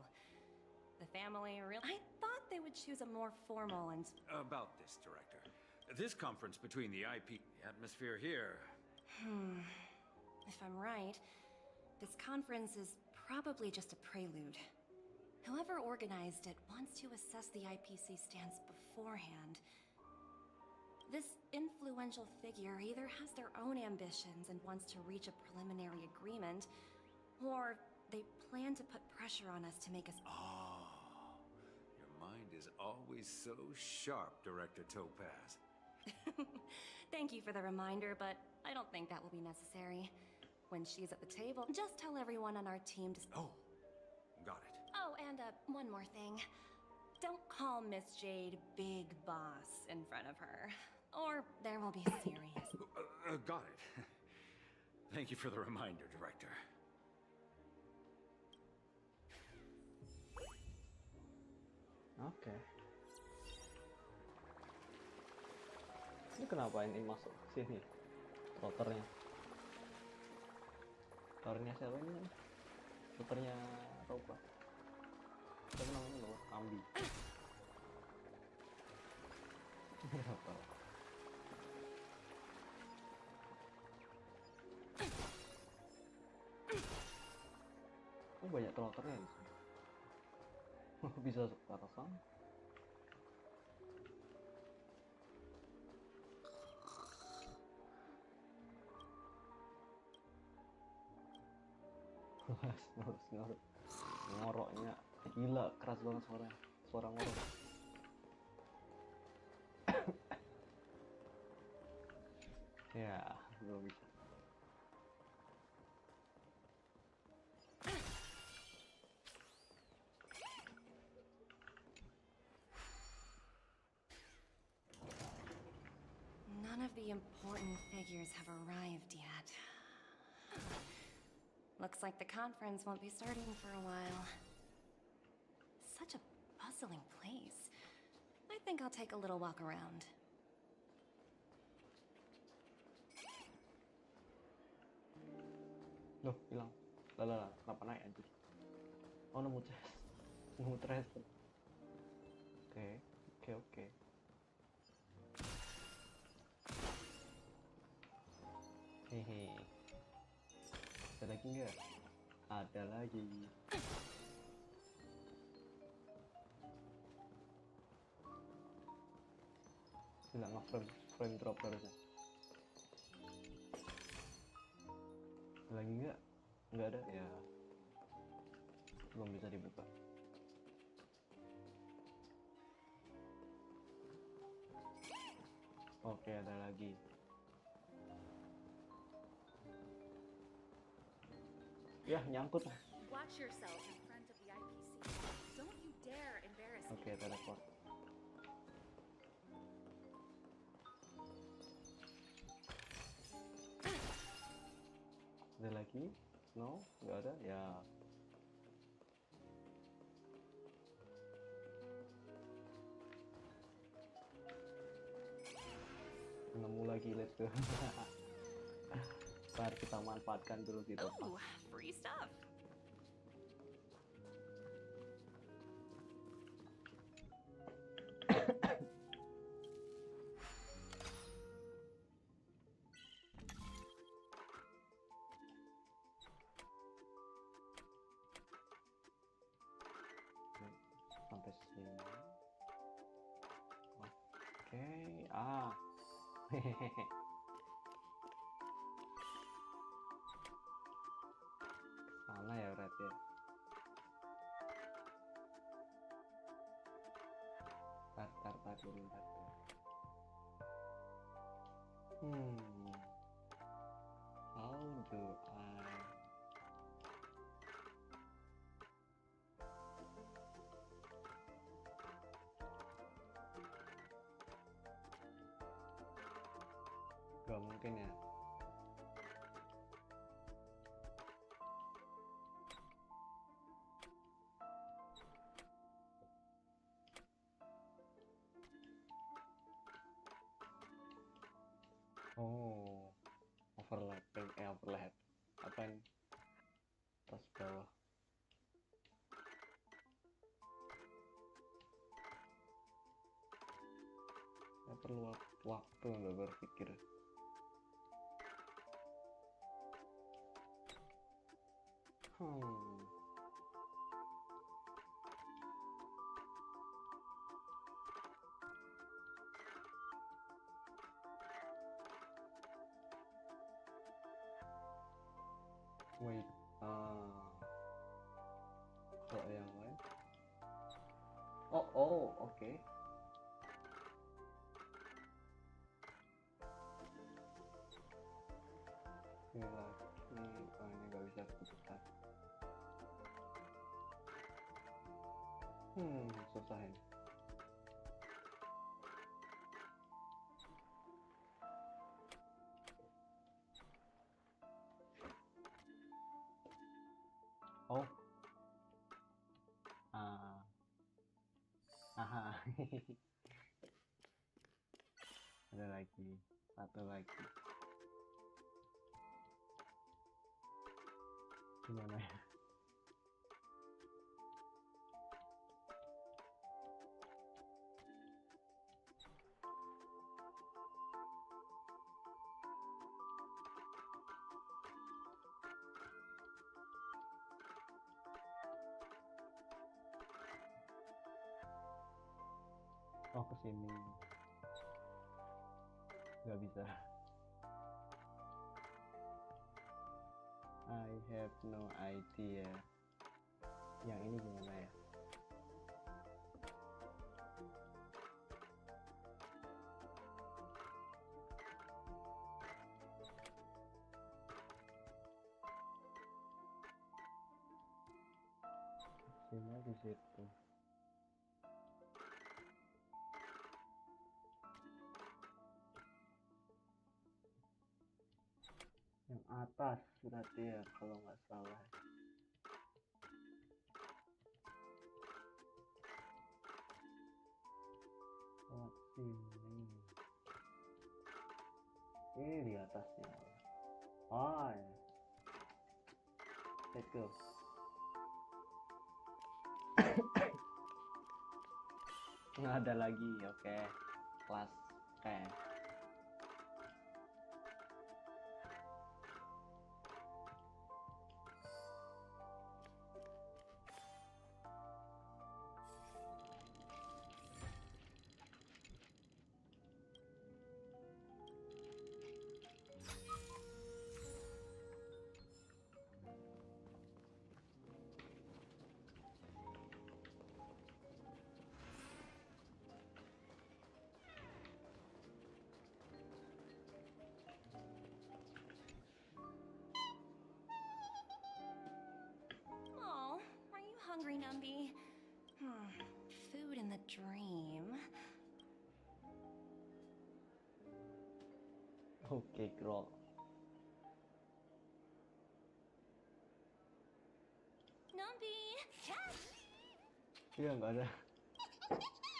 The family really... I thought they would choose a more formal and... About this, Director. This conference between the IP... The atmosphere here... If I'm right, this conference is probably just a prelude. Whoever organized it wants to assess the IPC stance beforehand. This influential figure either has their own ambitions and wants to reach a preliminary agreement, or they plan to put pressure on us to make us... Oh, your mind is always so sharp, Director Topaz. Thank you for the reminder, but I don't think that will be necessary. When she's at the table, just tell everyone on our team to... Oh, got it. Oh, and one more thing. Don't call Miss Jade Big Boss in front of her, or there will be serious... Got it. Thank you for the reminder, Director. Oke. Ini kenapa ini masuk sini? Rotornya. Rotornya siapa ini? Rotornya Roba. Siapa namanya loh? Ambi. Rotor. Oh, banyak troternya di sini. Bisa ke atas sana. Ngoroknya gila, keras banget suara ngorok. Ya, belum bisa. None of the important figures have arrived yet. Looks like the conference won't be starting for a while. Such a bustling place. I think I'll take a little walk around. Loh, hilang. Lala, kenapa naik anjir? Oh, nemu chest. Nemu treasure. Oke. Hehe. Ada lagi nggak? Ada lagi. Nggak nge-frame drop harusnya. Lagi nggak ada ya, belum bisa dibuka. Oke, ada lagi. Ya, nyangkut. Watch yourself in front of the IPC. Don't you dare embarrass me. Oke, teleport. Ada lagi? No, nggak ada. Ya. Nemu lagi, let's go. Ntar kita manfaatkan dulu di tempat. Ooh, free stuff. Sampai sini. Oke, hehehe. Sana ya, Red ya. Tar dulu, tar. How do I? Gak mungkin ya. Oh, overlap. Apa ini? Atas bawah. Saya perlu waktu untuk berpikir. Wait, kalau yang lain? Oh, oke. Ini lagi, ini nggak bisa cepat. Susah ini. Oh. Aha. Ada lagi. Satu lagi. Gimana ya? Oh, kesini nggak bisa. I have no idea. Yang ini gimana ya? Sini di situ. Yang atas berarti ya, kalau nggak salah. Oh, sini. Ini di atasnya. Oh, ya. Let's go. Nggak ada lagi, oke. Kelas, oke. Nambi. Food in the dream. Oke, girl. Nambi. Iya, nggak ada.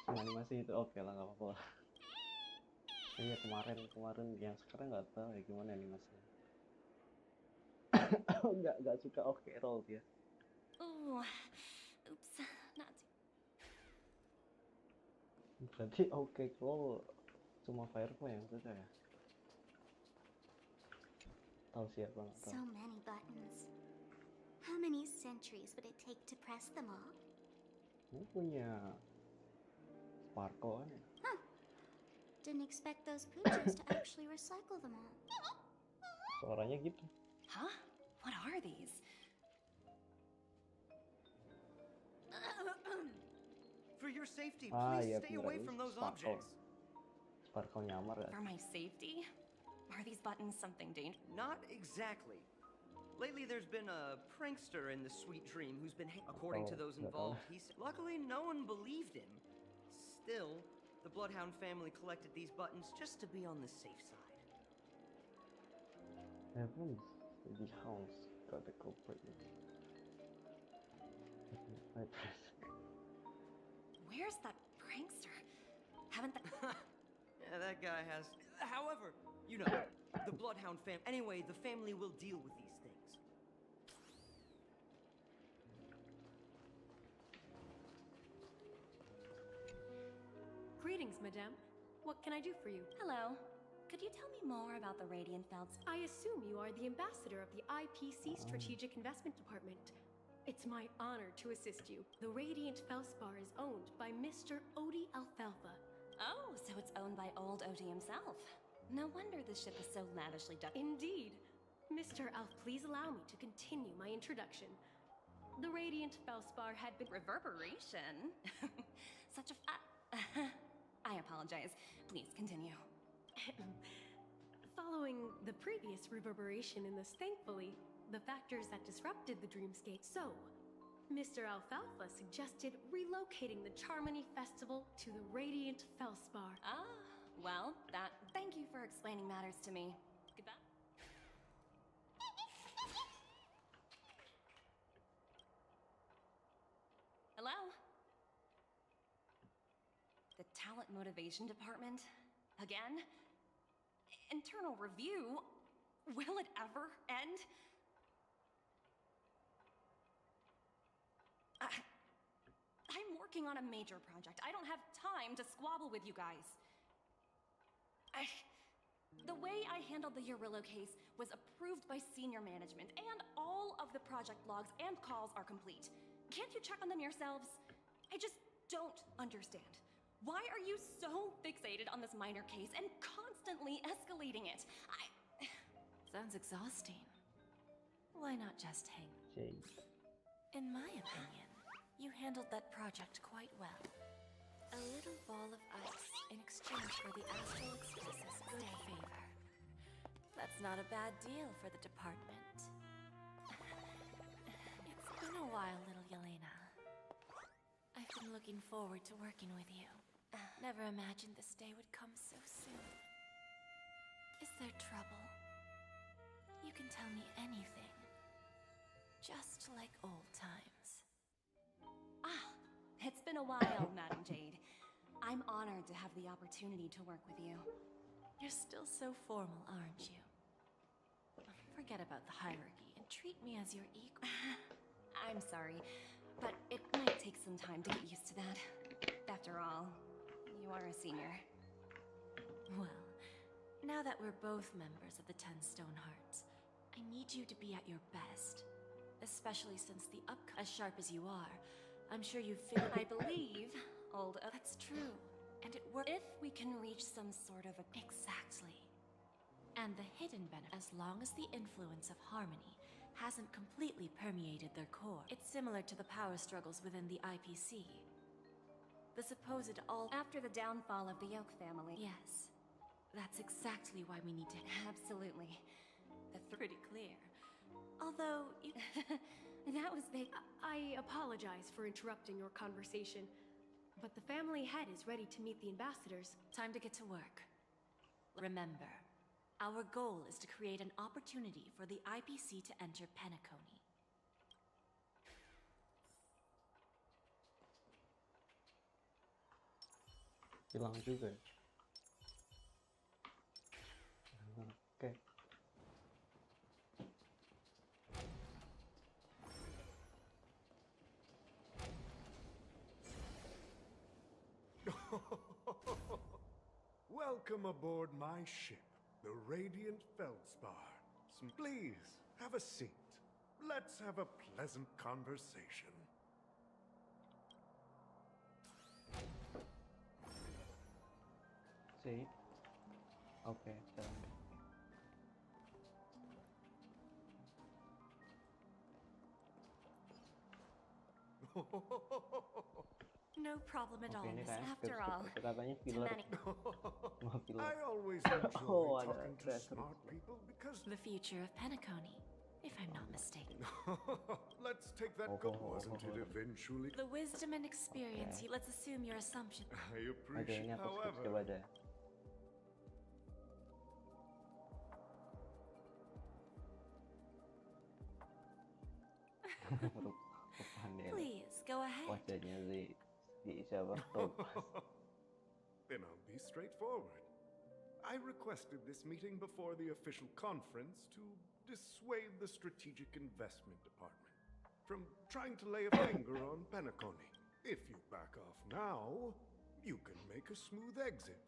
Cuma animasi itu oke lah, nggak apa-apa lah. Iya, kemarin yang sekarang nggak tahu ya gimana animasinya. nggak suka oke roll dia. Oops, not. Berarti oke roll cuma Firefly yang suka ya? Tahu siapa nggak tahu. So many buttons. How many centuries would it take to press them all? Ini punya Sparkle kan ya? Didn't expect those pooches to actually recycle them all. Suaranya gitu. Huh? What are these? For your safety, Ah, please iya, stay beneran, away ini from those Sparkle. objects. Sparkle nyamar ya? For my safety? Are these buttons something dangerous? Not exactly. Lately, there's been a prankster in the Sweet Dream who's been, according to those involved, luckily no one believed him. Still, the Bloodhound family collected these buttons just to be on the safe side. Heavens, the hounds got the culprit. Where's that prankster? Haven't that... Yeah, that guy has... However, you know, the Bloodhound fam... Anyway, the family will deal with these things. Greetings, madame. What can I do for you? Hello. Could you tell me more about the Radiant Felts? I assume you are the ambassador of the IPC Strategic Investment Department. It's my honor to assist you. The Radiant Felspar is owned by Mr. Odie Alfalfa. Oh, so it's owned by old Odie himself. No wonder the ship is so lavishly decorated. Indeed. Mr. Alf, please allow me to continue my introduction. The Radiant Felspar had been... Reverberation? Such a... I apologize. Please continue. Following the previous reverberation in this, thankfully, the factors that disrupted the dreamscape. So, Mr. Alfalfa suggested relocating the Charmony Festival to the Radiant Felspar. Ah, well, thank you for explaining matters to me. Goodbye. Hello? The Talent Motivation Department? Again? Internal review? Will it ever end? I'm working on a major project. I don't have time to squabble with you guys. The way I handled the Urillo case was approved by senior management, and all of the project logs and calls are complete. Can't you check on them yourselves? I just don't understand. Why are you so fixated on this minor case and constantly escalating it? Sounds exhausting. Why not just hang? In my opinion, you handled that project quite well. A little ball of ice in exchange for the Astral Express's good favor. That's not a bad deal for the department. It's been a while, little Yelena. I've been looking forward to working with you. Never imagined this day would come so soon. Is there trouble? You can tell me anything. Just like old times. It's been a while, Madam Jade. I'm honored to have the opportunity to work with you. You're still so formal, aren't you? Forget about the hierarchy and treat me as your equal. I'm sorry, but it might take some time to get used to that. After all, you are a senior. Well, now that we're both members of the 10 Stone Hearts, I need you to be at your best. Especially since the as sharp as you are, I'm sure you feel... I believe, That's true. And it works if we can reach some sort of a... Exactly. And the hidden benefit, as long as the influence of harmony hasn't completely permeated their core. It's similar to the power struggles within the IPC. The supposed After the downfall of the Yoke family. Yes. That's exactly why we need to... Absolutely. Pretty clear. Although, that That was vague. I apologize for interrupting your conversation, but the family head is ready to meet the ambassadors. Time to get to work. Remember, our goal is to create an opportunity for the IPC to enter Penacony. Hilang juga ya? Oke. Welcome aboard my ship, the Radiant Feldspar. Please, have a seat. Let's have a pleasant conversation. See? Oke, jalan. No problem at all, Oke, ini miss. kayak After all, katanya filler. Filler. I always enjoy talking to smart people because the future of Penacony, if I'm not mistaken. let's take that goal, wasn't it, eventually? The wisdom and experience, let's assume your assumption. I Oke, ini appreciate, aku skip however. coba deh. Please, go ahead. Wajahnya si siapa? Then I'll be straightforward. I requested this meeting before the official conference to dissuade the Strategic Investment Department from trying to lay a finger on Penacony. If you back off now, you can make a smooth exit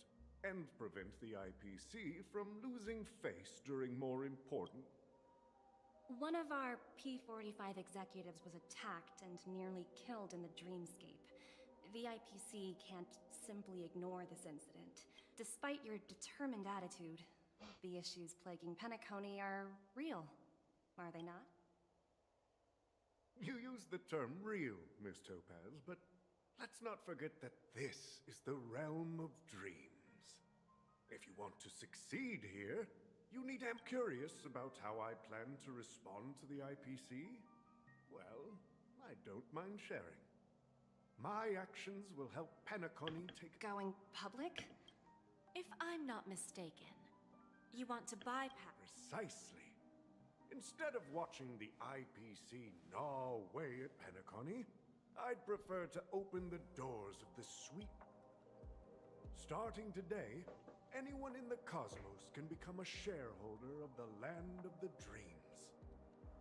and prevent the IPC from losing face during more important... One of our P-45 executives was attacked and nearly killed in the dreamscape. The IPC can't simply ignore this incident. Despite your determined attitude, the issues plaguing Penacony are real, are they not? You use the term real, Miss Topaz, but let's not forget that this is the realm of dreams. If you want to succeed here, you need. I'm curious about how I plan to respond to the IPC. Well, I don't mind sharing. My actions will help Penacony take... Going public? If I'm not mistaken, you want to bypass... Precisely. Instead of watching the IPC gnaw away at Penacony, I'd prefer to open the doors of the sweet... Starting today, anyone in the cosmos can become a shareholder of the land of the dreams.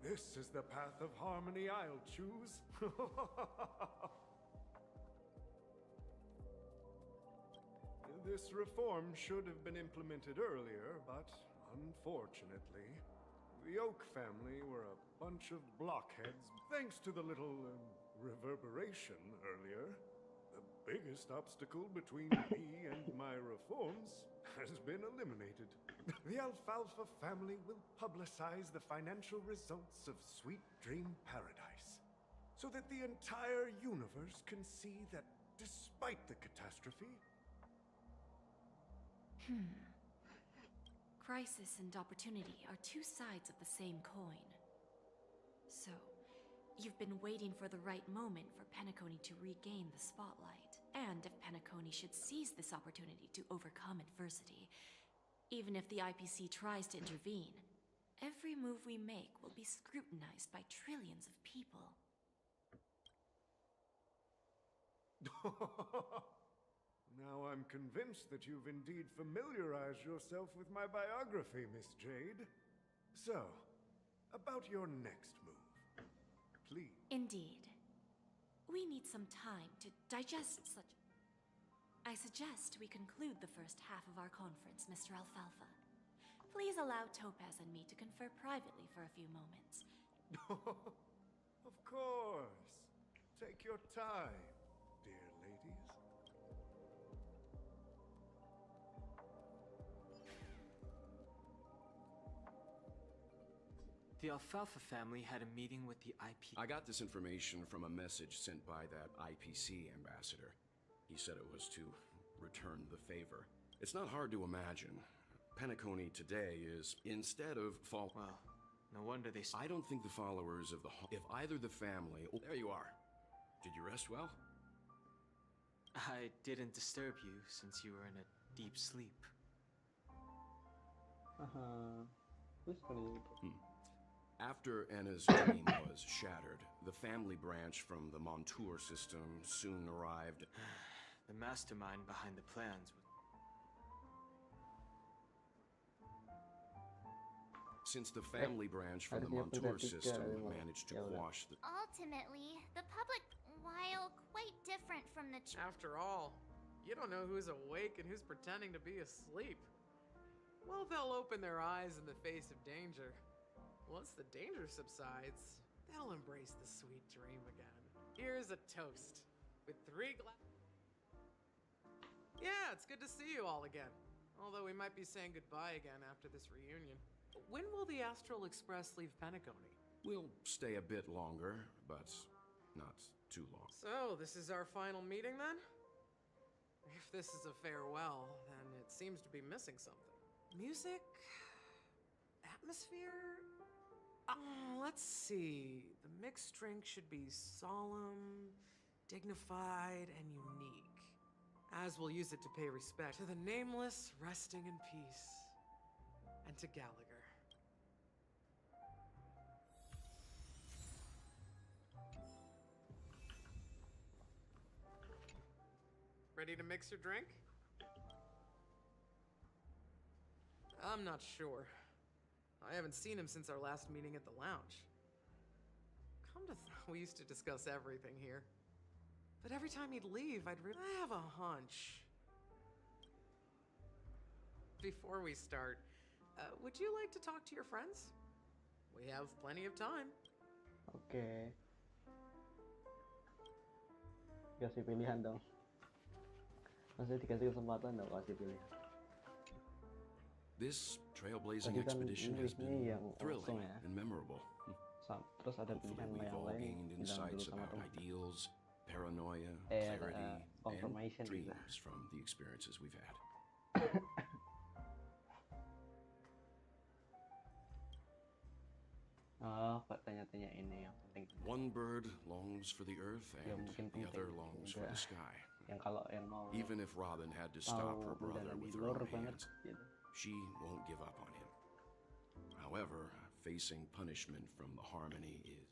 This is the path of harmony I'll choose. This reform should have been implemented earlier, but unfortunately, the Oak family were a bunch of blockheads. Thanks to the little reverberation earlier, the biggest obstacle between me and my reforms has been eliminated. The Alfalfa family will publicize the financial results of Sweet Dream Paradise, so that the entire universe can see that despite the catastrophe... Crisis and opportunity are two sides of the same coin. So, you've been waiting for the right moment for Penacony to regain the spotlight. And if Penacony should seize this opportunity to overcome adversity, even if the IPC tries to intervene, every move we make will be scrutinized by trillions of people. Now I'm convinced that you've indeed familiarized yourself with my biography, Miss Jade. So, about your next move, please. Indeed. We need some time to digest such... I suggest we conclude the first half of our conference, Mr. Alfalfa. Please allow Topaz and me to confer privately for a few moments. Of course. Take your time, dear ladies. The Alfalfa family had a meeting with the IP. I got this information from a message sent by that IPC ambassador. He said it was to return the favor. It's not hard to imagine. Penacony today is, instead of Well, No wonder they... I don't think the followers of the... If either the family... Oh, there you are. Did you rest well? I didn't disturb you since you were in a deep sleep. After Anna's dream was shattered, the family branch from the Montour system soon arrived. The mastermind behind the plans... Since the family branch from the Montour system managed to quash the... Ultimately, the public, while quite different from the... After all, you don't know who's awake and who's pretending to be asleep. Well, they'll open their eyes in the face of danger. Once the danger subsides, they'll embrace the sweet dream again. Here's a toast, with 3 glasses. Yeah, it's good to see you all again. Although we might be saying goodbye again after this reunion. When will the Astral Express leave Penacony? We'll stay a bit longer, but not too long. So, this is our final meeting then? If this is a farewell, then it seems to be missing something. Music? Atmosphere? Let's see. The mixed drink should be solemn, dignified, and unique. As we'll use it to pay respect to the nameless resting in peace. And to Gallagher. Ready to mix your drink? I'm not sure. I haven't seen him since our last meeting at the lounge. We used to discuss everything here. But every time he'd leave, I have a hunch. Before we start, would you like to talk to your friends? We have plenty of time. Oke. Kasih pilihan dong. Maksudnya dikasih kesempatan dong, kasih pilihan. This trailblazing expedition has been thrilling and memorable. Terus ada pilihan yang lain insights about ideals, paranoia, clarity, and dreams from the experiences we've had. Tanya-tanya ini yang penting. One bird longs for the earth and the other longs for the sky. Even if Robin had to stop her brother with her own hands, she won't give up on him. However, facing punishment from the Harmony is...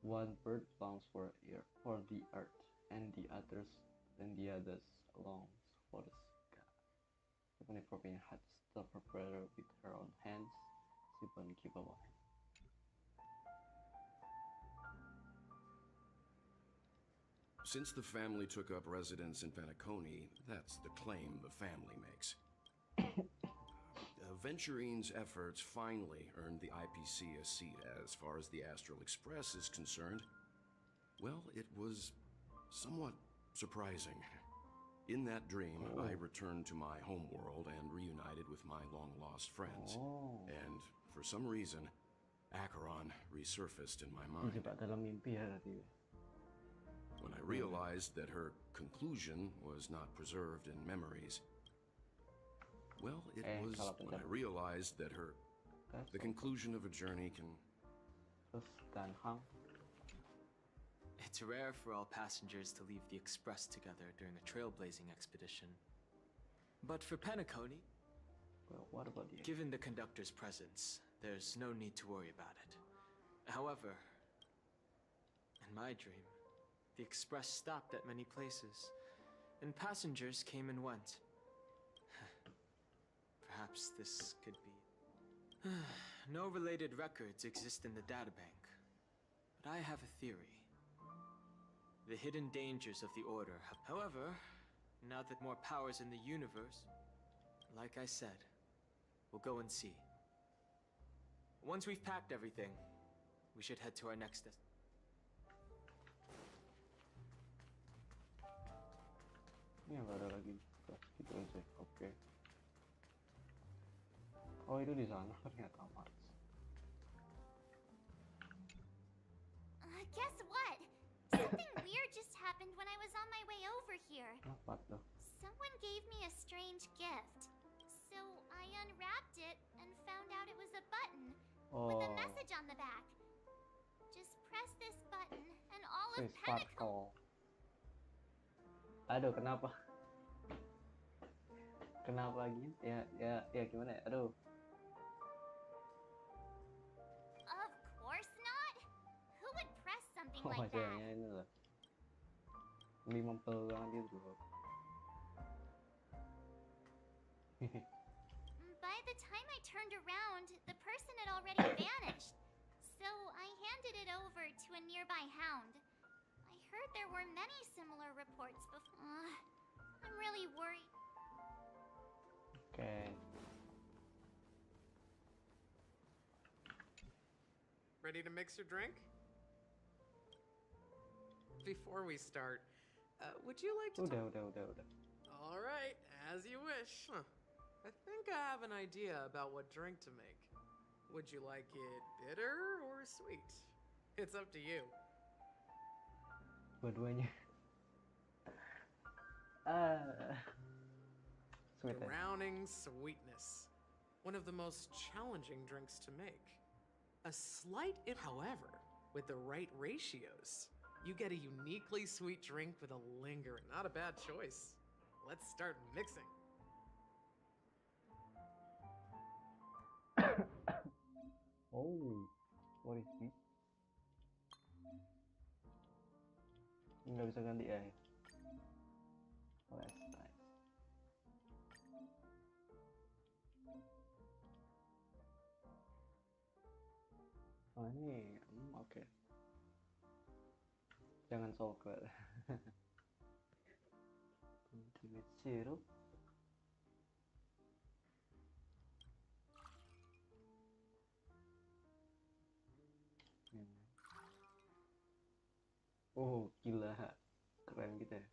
One bird longs for the earth, and the others longs for the sky. Even if Robin had to stop her brother with her own hands, she won't give up on him. Since the family took up residence in Penacony, that's the claim the family makes. Venturine's efforts finally earned the IPC a seat. As far as the Astral Express is concerned, well, it was somewhat surprising. In that dream, I returned to my homeworld and reunited with my long-lost friends. And for some reason, Acheron resurfaced in my mind. When I realized that her conclusion was not preserved in memories, well, it was when I realized that the conclusion of a journey can... It's rare for all passengers to leave the Express together during a trailblazing expedition. But for Penacony, well, what about you? Given the conductor's presence, there's no need to worry about it. However, in my dream, the Express stopped at many places, and passengers came and went. Perhaps this could be... No related records exist in the databank, but I have a theory. The hidden dangers of the Order. However, now that more power's in the universe, like I said, we'll go and see. Once we've packed everything, we should head to our next destination. Ini nggak ada lagi gitu aja. Oke. Oh, itu di sana ternyata Mars. Guess what? Something weird just happened when I was on my way over here. Apa tuh? Someone gave me a strange gift. unwrapped it and found out it was a button with a message on the back. Just press this button and all of Pinnacle. Aduh, kenapa? Kenapa lagi? Ya gimana ya? Aduh. Of course not. Who would press something like that? Ini loh. 50 banget itu loh. By the time I turned around, the person had already vanished. So I handed it over to a nearby hound. I heard there were many similar reports before. I'm really worried. Okay. Ready to mix your drink? Before we start, would you like to Udah. All right, as you wish. I think I have an idea about what drink to make. Would you like it bitter or sweet? It's up to you. Dua-duanya. Sweet. Drowning sweetness. One of the most challenging drinks to make. A slight, however, with the right ratios, you get a uniquely sweet drink with a lingering. Not a bad choice. Let's start mixing. Oh, what is this? Nggak bisa ganti ya? Oh, that's nice. Oh ini, oke. Jangan soklat. Ultimate syrup. Oh gila, keren gitu ya.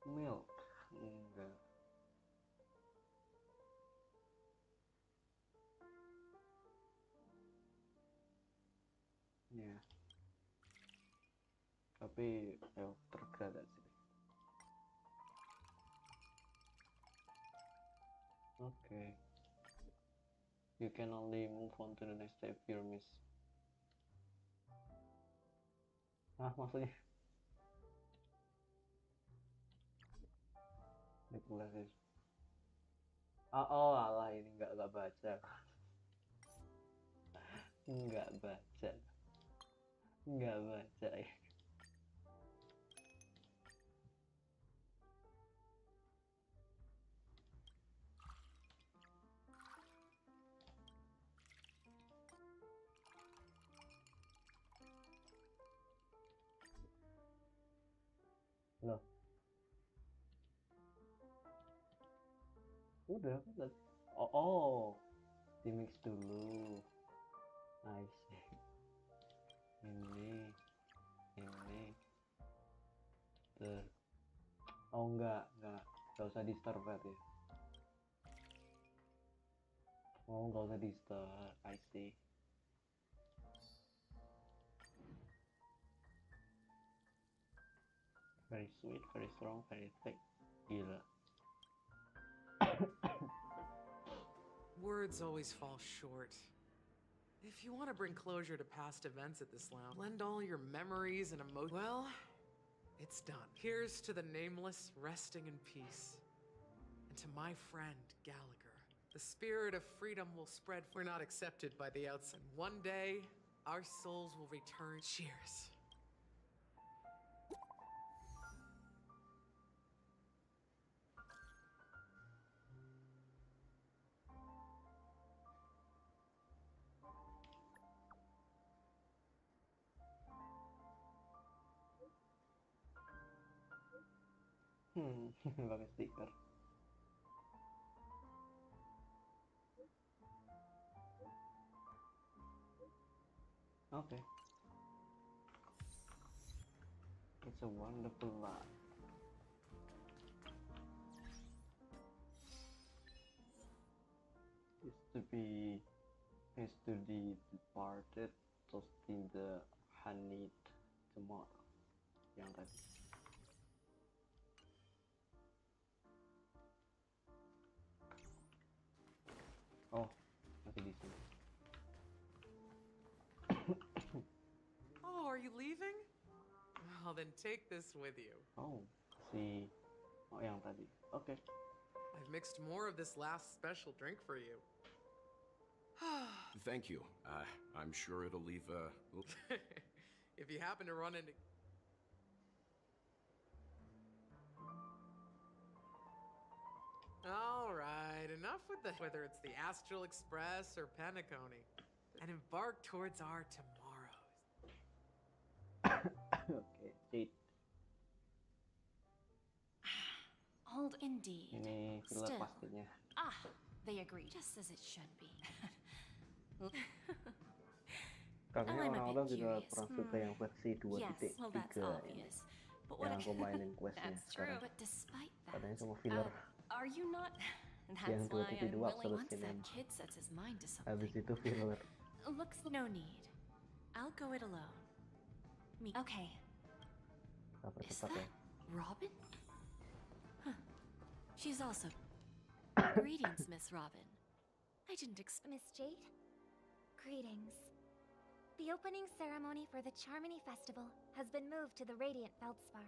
Milk, enggak. Ya. Tapi ya tergradasi. Okay. You can only move on to the next step if you miss. Maksudnya manipulasi. Oh alah, ini nggak baca. Nggak baca ya. Loh. Udah kan? Oh, di mix dulu. I see. Ini. Oh enggak usah di start berarti. Oh enggak usah di start. I see. Very sweet, very strong, very thick. Gila. Words always fall short. If you want to bring closure to past events at this lounge, blend all your memories and emotions. Well, it's done. Here's to the nameless resting in peace. And to my friend, Gallagher. The spirit of freedom will spread. We're not accepted by the outside. One day, our souls will return. Cheers. Pakai stiker. Okay. It's a wonderful life. Is to be departed, toasting the honeyed tomorrow. Yang tadi. you leaving? Well, then take this with you. Oh, yang tadi. Oke. I've mixed more of this last special drink for you. Thank you. I'm sure it'll leave If you happen to run into... Alright, enough with whether it's the Astral Express or Penacony, and embark towards our tomorrows. Oke, Jade. Old indeed. Ini filler Still. pastinya. They agree, just as it should be. Katanya I'm a orang-orang bit juga curious. kurang suka yang versi 2.3 Yes, well, that's obvious. But what yang aku mainin questnya That's true. sekarang. But despite that, Katanya cuma filler. are you not? Yang That's why I'm 2.2 willing. terus Once ini. that kid sets his mind to something. Habis itu filler. Looks no need. I'll go it alone. Me. Okay. Is Cepat ya. that Robin? Huh. She's also. Greetings, Miss Robin. I didn't expect. Miss Jade? Greetings. The opening ceremony for the Charmony Festival has been moved to the Radiant Feldspar.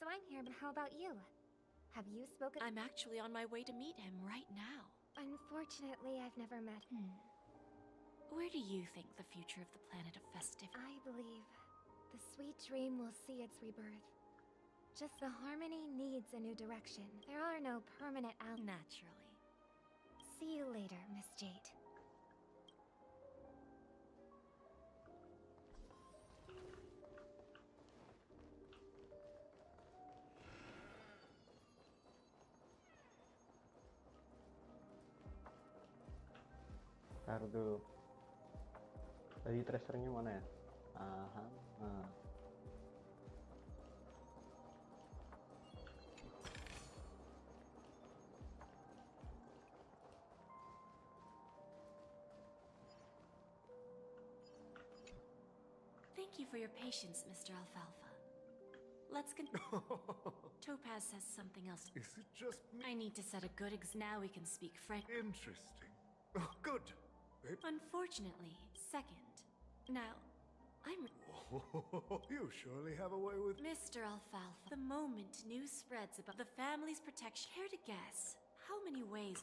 So I'm here, but how about you? Have you spoken? I'm actually on my way to meet him right now. Unfortunately, I've never met him. Where do you think the future of the planet of festivity? I believe the sweet dream will see its rebirth. Just the Harmony needs a new direction. There are no permanent out. Naturally. See you later, Miss Jade. Ntar dulu. Tadi tracernya mana ya? Thank you for your patience, Mr. Alfalfa. Let's Topaz says something else. Is it just me? I need to set a good now we can speak French. Interesting. Oh, good. Unfortunately, second. Now, I'm... You surely have a way with... Mr. Alfalfa, the moment news spreads about the family's protection, care to guess how many ways...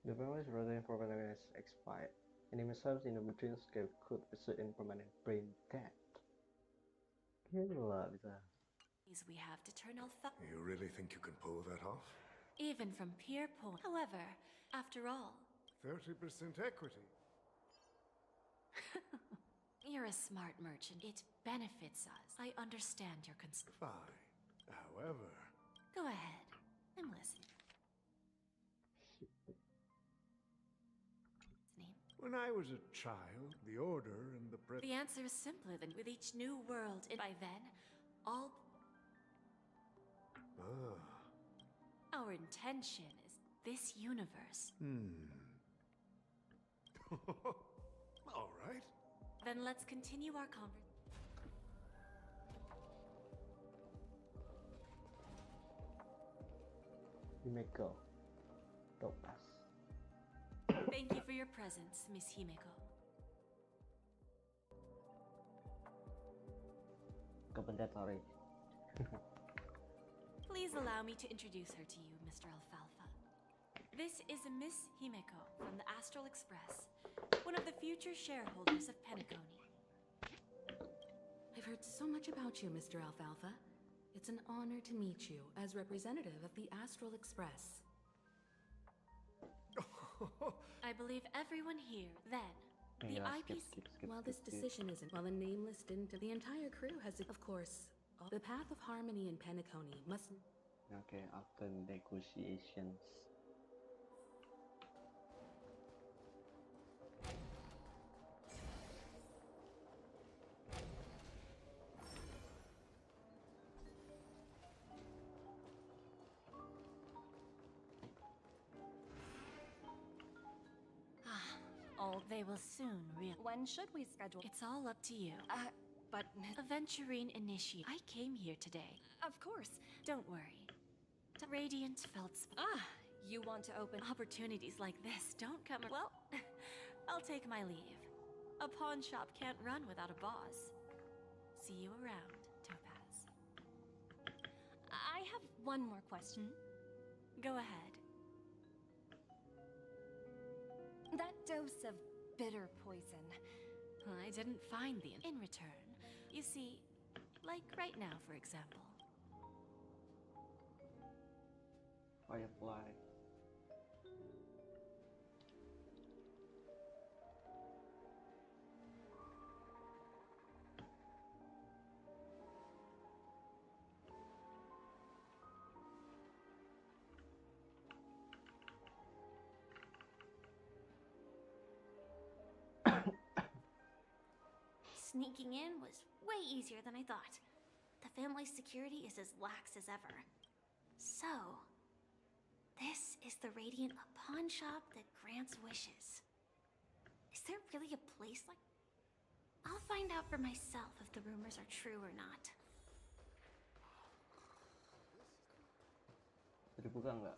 The family's brother protagonist expired. Any missiles in the dreamscape could result in permanent brain death. Gila bisa. We have to turn Alpha. You really think you can pull that off? Even from peer point. However, after all... 30% equity. You're a smart merchant. It benefits us. I understand your concern. Fine. However... Go ahead. I'm listening. When I was a child, the Order and the The answer is simpler than with each new world. By then, all... Our intention is this universe. All right. Then let's continue our conversation. Himeko. Topaz. Thank you for your presence, Miss Himeko. Kepencet, sorry. Please allow me to introduce her to you, Mr. Alfalfa. This is Miss Himeko from the Astral Express, one of the future shareholders of Penacony. I've heard so much about you, Mr. Alfalfa. It's an honor to meet you as representative of the Astral Express. I believe everyone here, then, the IPC... While this decision isn't, while the nameless didn't, the entire crew has, of course, the path of harmony in Penacony must... Okay, after negotiations. They will soon When should we schedule? It's all up to you. But... Aventurine initiate. I came here today. Of course. Don't worry. Radiant Feldspar. You want to open... Opportunities like this don't come... Well, I'll take my leave. A pawn shop can't run without a boss. see you around, Topaz. I have one more question. Go ahead. That dose of bitter poison. I didn't find the in return. You see, like right now, for example. Firefly. Sneaking in was way easier than I thought. The family's security is as lax as ever. So, this is the Radiant, a pawn shop that grants wishes. Is there really a place like... I'll find out for myself if the rumors are true or not. Dibuka nggak?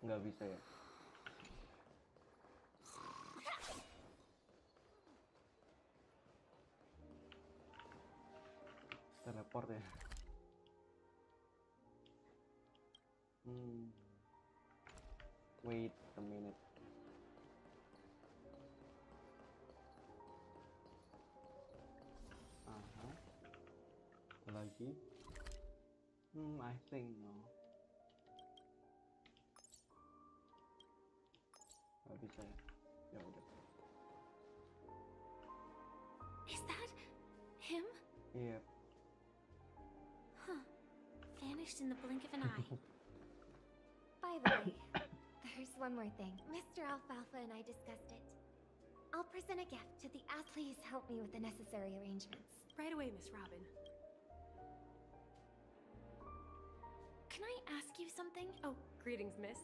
Nggak bisa ya? Teleport ya. Wait a minute. Lagi. I think no. Nggak bisa ya. Ya udah. Is that him? Yep. Huh. Vanished in the blink of an eye. By the way, there's one more thing. Mr. Alfalfa and I discussed it. I'll present a gift to the please help me with the necessary arrangements. Right away, Miss Robin. Can I ask you something? Oh, greetings, miss.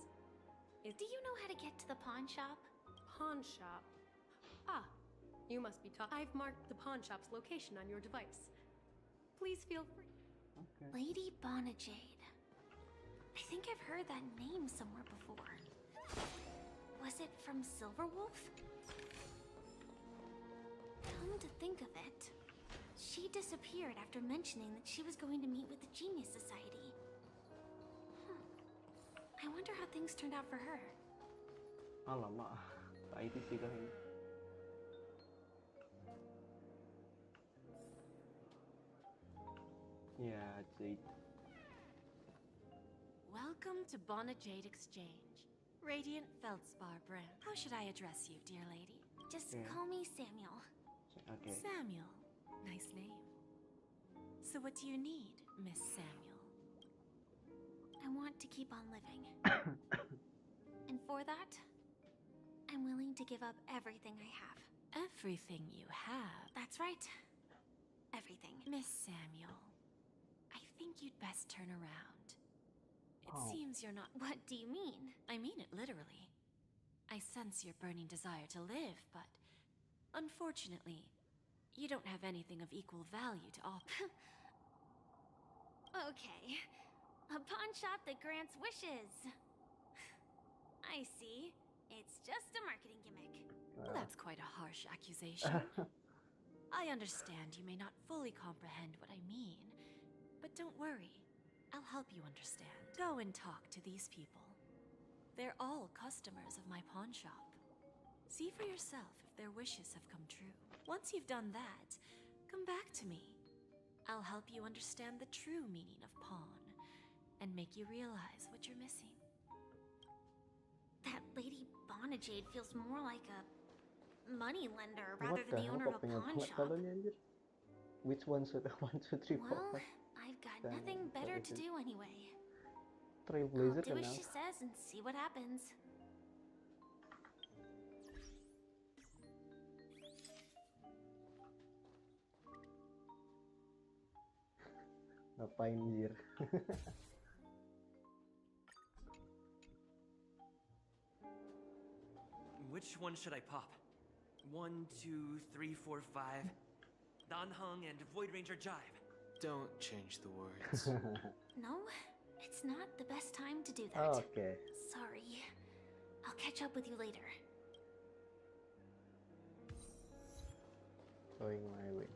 Do you know how to get to the pawn shop? Pawn shop? Ah, you must be talking. I've marked the pawn shop's location on your device. Please feel free. Okay. Lady Bonajade. I think I've heard that name somewhere before. Was it from Silverwolf? Come to think of it, she disappeared after mentioning that she was going to meet with the Genius Society. I wonder how things turned out for her. Alamak, IT sih kah ini? Ya, Jade. Welcome to Bonajade Exchange, Radiant Feldspar brand. How should I address you, dear lady? Just Yeah. call me Samuel. Okay. Samuel. Nice name. So what do you need, Miss Samuel? I want to keep on living. And for that, I'm willing to give up everything I have. Everything you have? That's right. Everything. Miss Samuel, I think you'd best turn around. It seems you're not... What do you mean? I mean it literally. I sense your burning desire to live, but unfortunately, you don't have anything of equal value to offer. Okay. A pawn shop that grants wishes. I see. It's just a marketing gimmick. Well, that's quite a harsh accusation. I understand you may not fully comprehend what I mean, but don't worry. I'll help you understand. Go and talk to these people. They're all customers of my pawn shop. See for yourself if their wishes have come true. Once you've done that, come back to me. I'll help you understand the true meaning of pawn and make you realize what you're missing. That Lady Bonajade feels more like a money lender rather than the owner of a pawn shop. Which one should I want to three Well, I've got nothing better to do anyway. I'll Trailblazer do as kenal. she says and see what happens. Ngapain anjir? Which one should I pop? 1, 2, 3, 4, 5. Danheng and Void Ranger Jive. Don't change the words. No, it's not the best time to do that. Okay. Sorry. I'll catch up with you later. Going my way.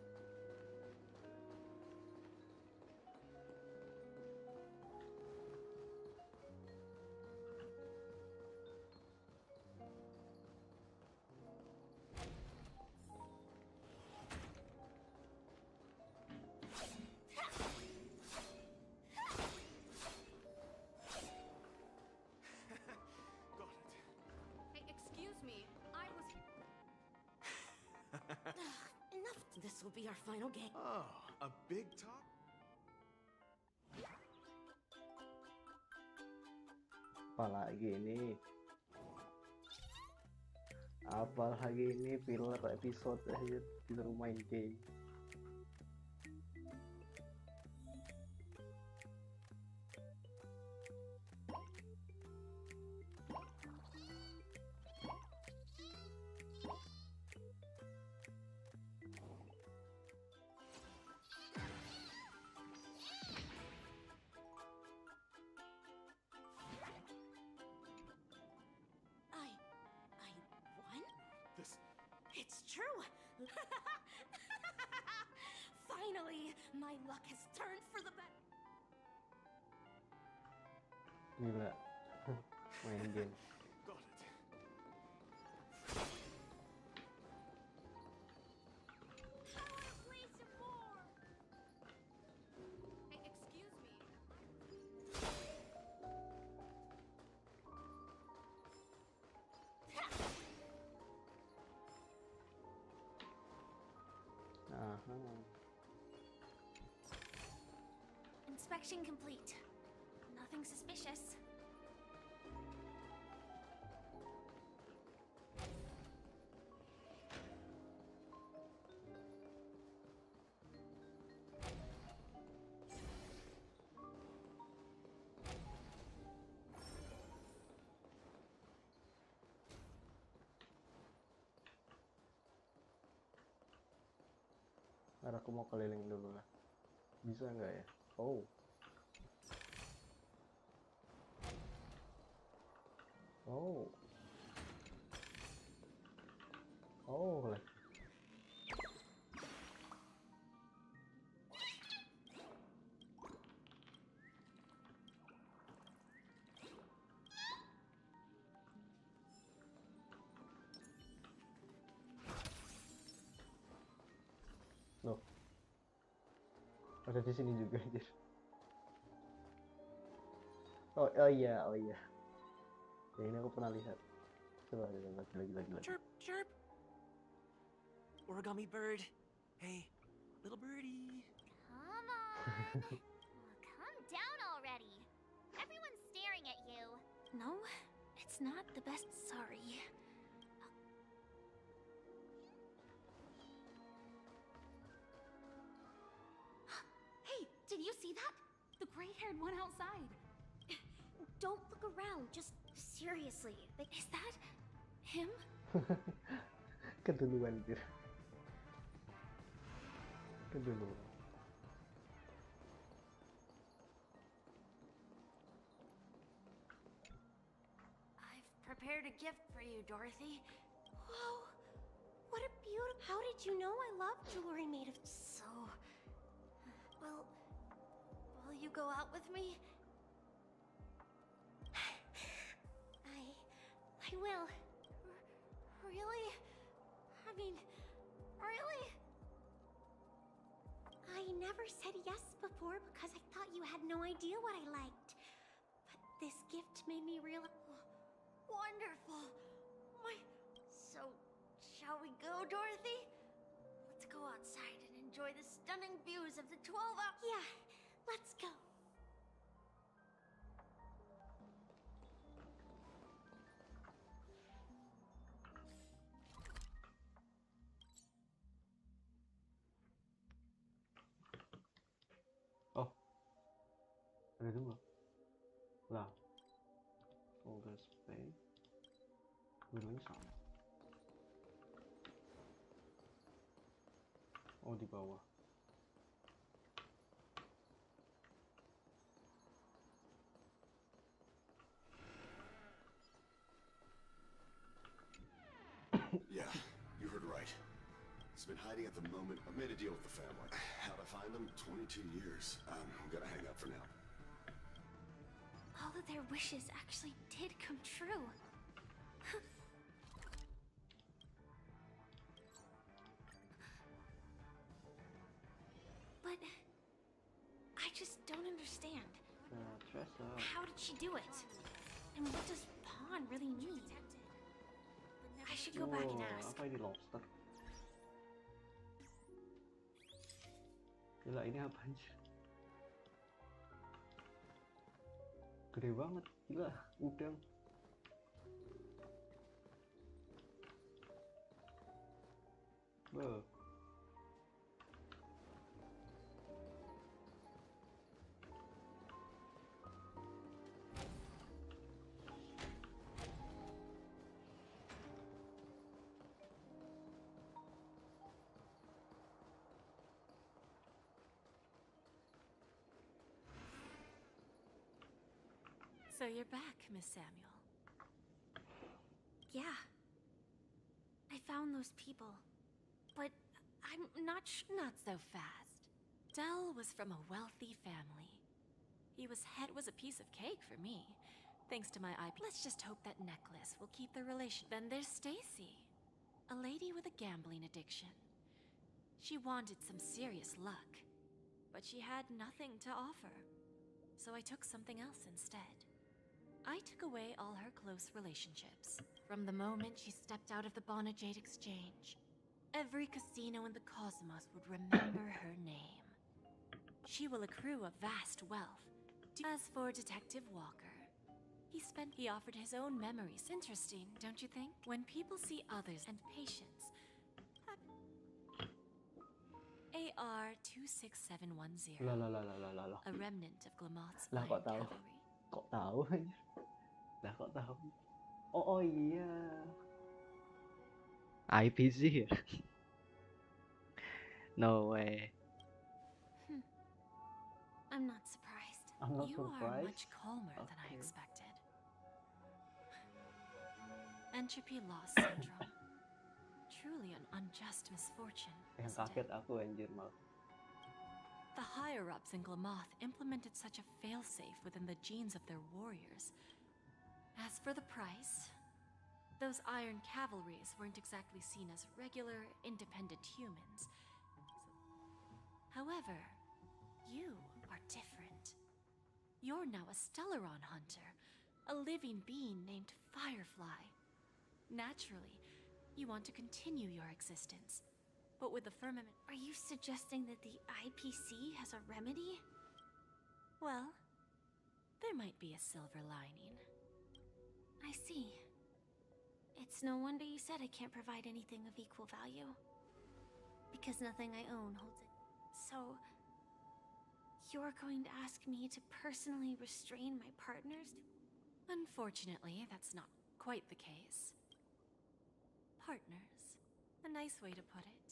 This will be our final game. Oh, a big talk? Apalagi ini filler episode aja disuruh main game. It's true! Finally, my luck has turned for the better. Gila. Main game. Got it. Play some more! Hey, excuse me. Inspection complete. Nothing suspicious. Ntar aku mau keliling dulu lah. Bisa nggak ya? Oh. Oh. Oh lah. Loh. Ada di sini juga anjir. Oh iya. Ya ini aku pernah lihat. Coba lagi. Chirp, chirp. Origami bird. Hey, little birdie. Come on. Calm down already. Everyone's staring at you. No, it's not the best. Sorry. Hey, did you see that? The gray-haired one outside. Don't look around, just seriously. Is that him? Keduluan dia. Keduluan. I've prepared a gift for you, Dorothy. Whoa, what a beautiful... How did you know I love jewelry made of... So... Well, will you go out with me? I will. Really? I mean, really? I never said yes before because I thought you had no idea what I liked. But this gift made me realize... Wonderful. So, shall we go, Dorothy? Let's go outside and enjoy the stunning views of the 12 hours. Yeah, let's go. Ada dua lah. Folder space bilangnya sama. Oh, di bawah. Yeah, you heard right. It's been hiding at the moment. I've made a deal with the family. How'd I find them? 22 years. I'm gonna hang up for now. All of their wishes actually did come true. But I just don't understand. How did she do it? And what does pawn really mean? I should go back and ask. Apa ini lobster? Gila, ini apa anjir? Gede banget, gila, udang. Wow. So you're back, Miss Samuel. Yeah. I found those people. But I'm not Not so fast. Dell was from a wealthy family. His head was a piece of cake for me. Thanks to my IP. Let's just hope that necklace will keep the relation. Then there's Stacy, a lady with a gambling addiction. She wanted some serious luck, but she had nothing to offer. So I took something else instead. I took away all her close relationships. From the moment she stepped out of the Bonajade Exchange, every casino in the cosmos would remember her name. She will accrue a vast wealth. As for Detective Walker, he offered his own memories. Interesting, don't you think? When people see others and patience. AR 26710. A remnant of Glamoth's Lah kok tahu? cavalry. Kok tahu anjir? Lah kok tahu? Oh iya. IPC ya? No way. I'm not surprised. I'm not You are surprised. much calmer than I Okay. expected. Entropy loss syndrome. Truly an unjust misfortune. Yang isn't kaget it? aku anjir malah. The higher-ups in Glamoth implemented such a failsafe within the genes of their warriors. As for the price, those iron cavalries weren't exactly seen as regular, independent humans. However, you are different. You're now a Stellaron hunter, a living being named Firefly. Naturally, you want to continue your existence, but with the firmament. Are you suggesting that the IPC has a remedy? Well, there might be a silver lining. I see. It's no wonder you said I can't provide anything of equal value. Because nothing I own holds it. So, you're going to ask me to personally restrain my partners? Unfortunately, that's not quite the case. Partners. A nice way to put it.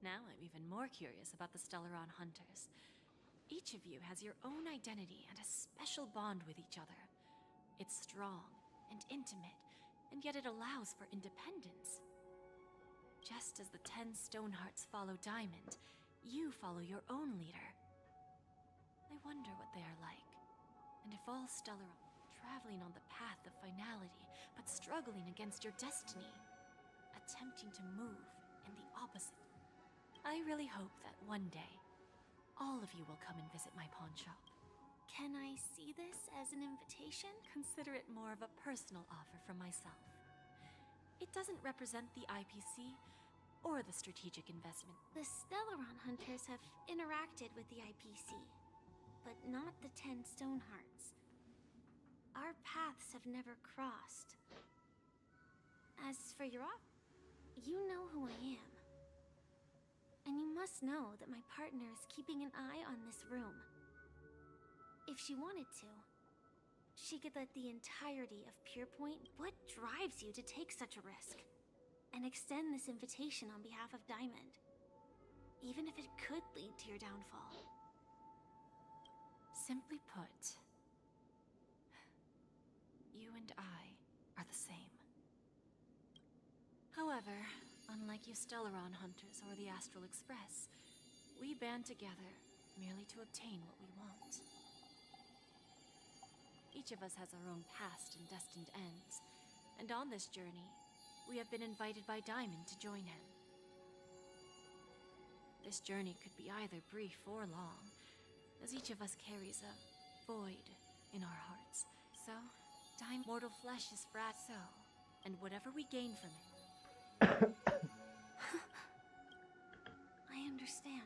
Now I'm even more curious about the Stellaron hunters. Each of you has your own identity and a special bond with each other. It's strong and intimate, and yet it allows for independence. Just as the 10 Stonehearts follow Diamond, you follow your own leader. I wonder what they are like, and if all Stellaron traveling on the path of finality, but struggling against your destiny, attempting to move in the opposite. I really hope that one day, all of you will come and visit my pawn shop. Can I see this as an invitation? Consider it more of a personal offer from myself. It doesn't represent the IPC or the strategic investment. The Stellaron hunters have interacted with the IPC, but not the 10 Stonehearts. Our paths have never crossed. As for your you know who I am. And you must know that my partner is keeping an eye on this room. If she wanted to, she could let the entirety of Purepoint. What drives you to take such a risk? And extend this invitation on behalf of Diamond, even if it could lead to your downfall. Simply put, you and I are the same. However, unlike you Stellaron hunters or the Astral Express, we band together merely to obtain what we want. Each of us has our own past and destined ends, and on this journey, we have been invited by Diamond to join him. This journey could be either brief or long, as each of us carries a void in our hearts. So, mortal flesh is fragile, and whatever we gain from it. I understand.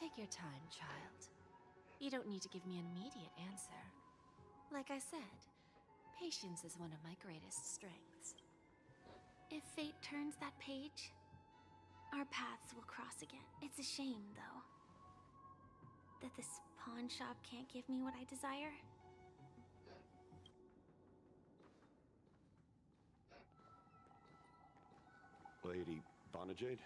Take your time, child. You don't need to give me an immediate answer. Like I said, patience is one of my greatest strengths. If fate turns that page, our paths will cross again. It's a shame, though, that this pawn shop can't give me what I desire. Lady Bonajade?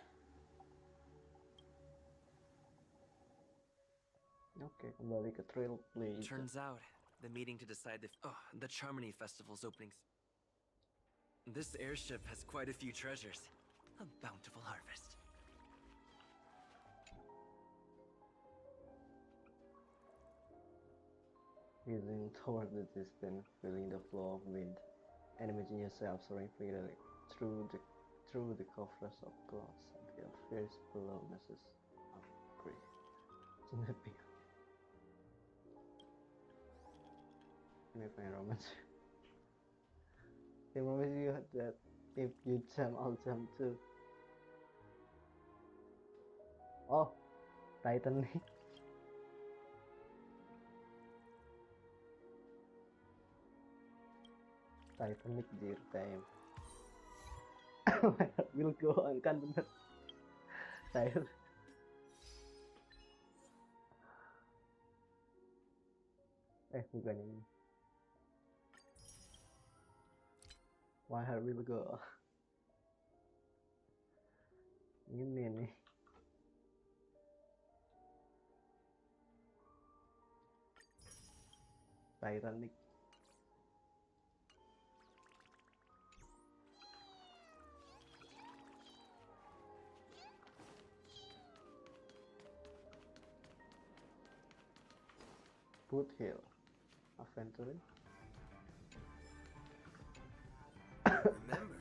Oke, kembali ke Trailblazer. Turns out, the meeting to decide the Charmony Festival's openings. This airship has quite a few treasures. A bountiful harvest. Heading toward the distance, feeling the flow of wind, and imagine yourself soaring freely through the covers of clouds until fierce bluenesses of gray. Maybe romance. They promise you that if you jump, I'll jump too. Oh, Titanic. Titanic dear time. Will go on, kan bener. Saya. Bukan ini. My heart will go. Ini nih. Titanic. Foothill. Adventuring. Remember,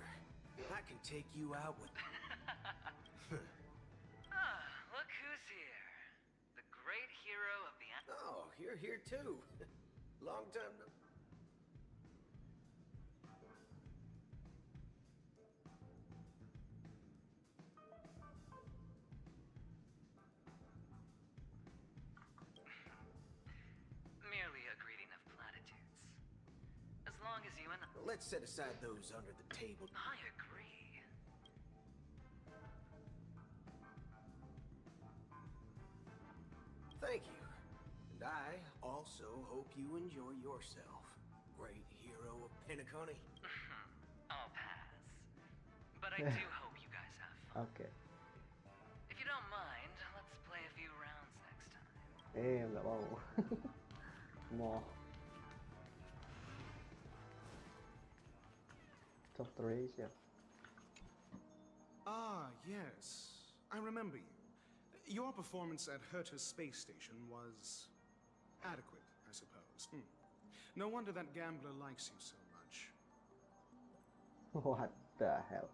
I can take you out with... Look who's here. The great hero of the... Oh, you're here too. Long time no... Merely a greeting of platitudes. As long as you and... Let's set aside those under the table. I agree. Thank you. And I also hope you enjoy yourself, great hero of Penacony. I'll pass. But I do hope you guys have fun. Okay. If you don't mind, let's play a few rounds next time. Nggak mau. Mau. Top 3 ya. Ah, yes. I remember you. Your performance at Herta's space station was adequate, I suppose. No wonder that gambler likes you so much. What the hell?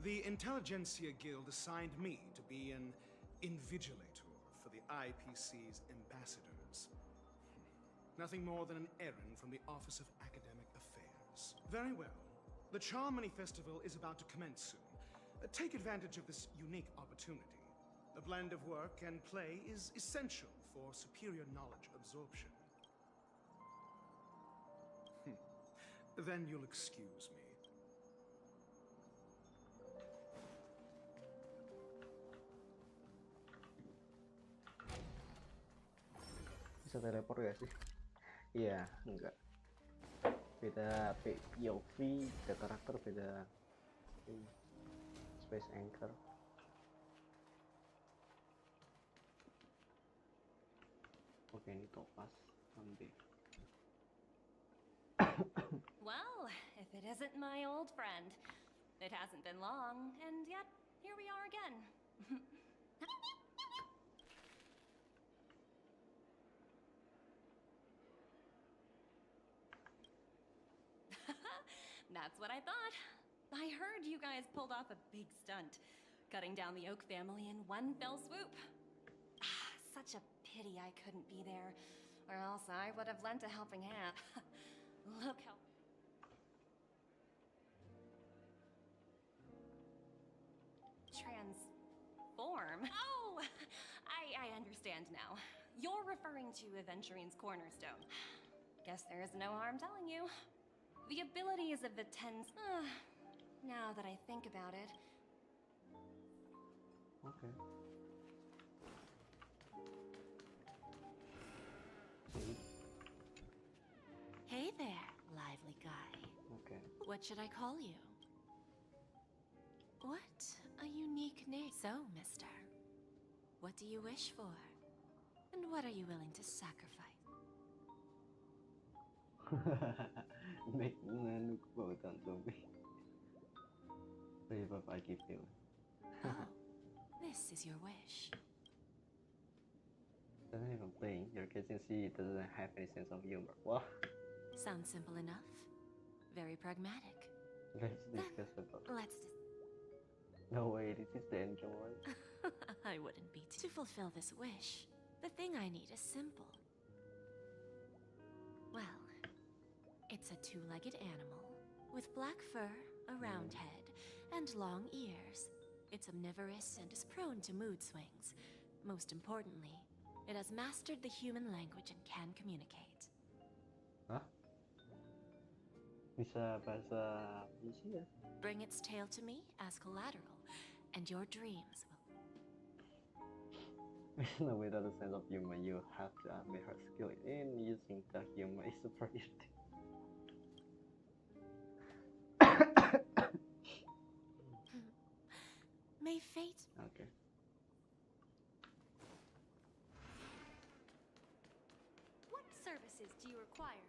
The Intelligentsia Guild assigned me to be an invigilator for the IPC's ambassadors. Nothing more than an errand from the Office of Academic Affairs. Very well. The Charmony Festival is about to commence soon. Take advantage of this unique opportunity. A blend of work and play is essential for superior knowledge absorption. Then you'll excuse me. Bisa teleport gak sih? Iya, enggak. Beda POV, beda karakter, beda Space Anchor. Oke, ini Topaz Sunday. Well, if it isn't my old friend. It hasn't been long, and yet here we are again. That's what I thought. I heard you guys pulled off a big stunt, cutting down the Oak family in one fell swoop. Such a pity I couldn't be there, or else I would have lent a helping hand. Look how... transform. Oh, I understand now. You're referring to Aventurine's Cornerstone. Guess there is no harm telling you. The abilities of the tens. Now that I think about it. Okay. Hey there, lively guy. Okay. What should I call you? What a unique name. So, mister, what do you wish for? And what are you willing to sacrifice? Make look both on Toby. Brave up, I keep feeling. Oh, this is your wish. Doesn't even playing. Your agency doesn't have any sense of humor. Wow. Sounds simple enough. Very pragmatic. Let's discuss about. No way, this is the end one. I wouldn't be to fulfill this wish. The thing I need is simple. Well, it's a two-legged animal with black fur, a round head, and long ears. It's omnivorous and is prone to mood swings. Most importantly, it has mastered the human language and can communicate. Hah? Bisa bahasa manusia? Bring its tail to me as collateral, and your dreams will... Without a sense of humor, you have to admit her skill in using the humor is superior. May fate... Okay. What services do you require?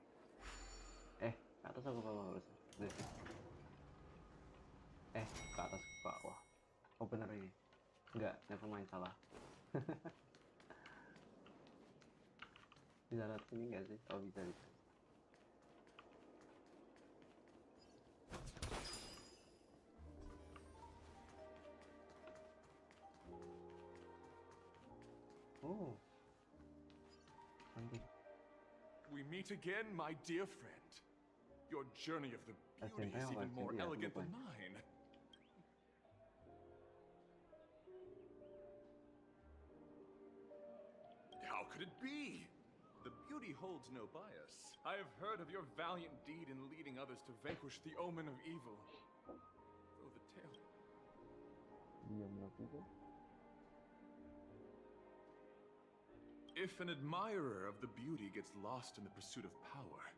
Ke atas aku bawa barusan. Ke atas ke bawah. Oh bener ini. Enggak, never mind, salah. Bisa lihat sini nggak sih? Oh bisa. Oh. We meet again, my dear friend. Your journey of the beauty is even more elegant than mine. How could it be? The beauty holds no bias. I have heard of your valiant deed in leading others to vanquish the omen of evil. Though the tale... The omen of evil? If an admirer of the beauty gets lost in the pursuit of power,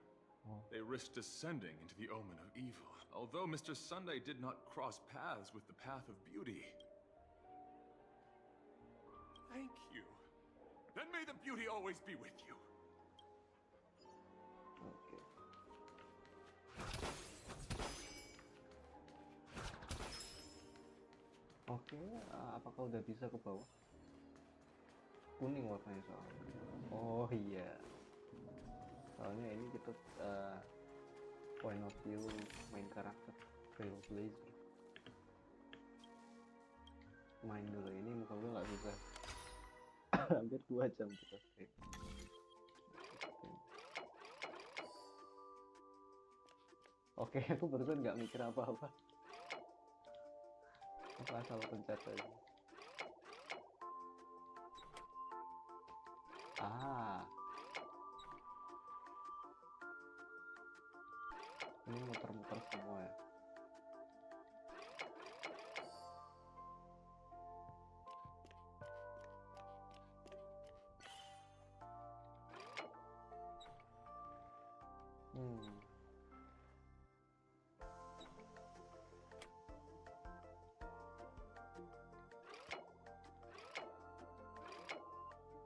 they risk descending into the omen of evil. Although Mr. Sunday did not cross paths with the path of beauty. Thank you. Then may the beauty always be with you. Okay. Oke, apakah udah bisa ke bawah? Kuning warnanya soalnya. Oh iya. Soalnya ini kita point of view main karakter Trailblazer. Main dulu ini muka gue nggak susah. Hampir 2 jam kita stream. Oke, aku barusan nggak mikir apa-apa. Aku asal pencet aja. Ini muter-muter semua ya.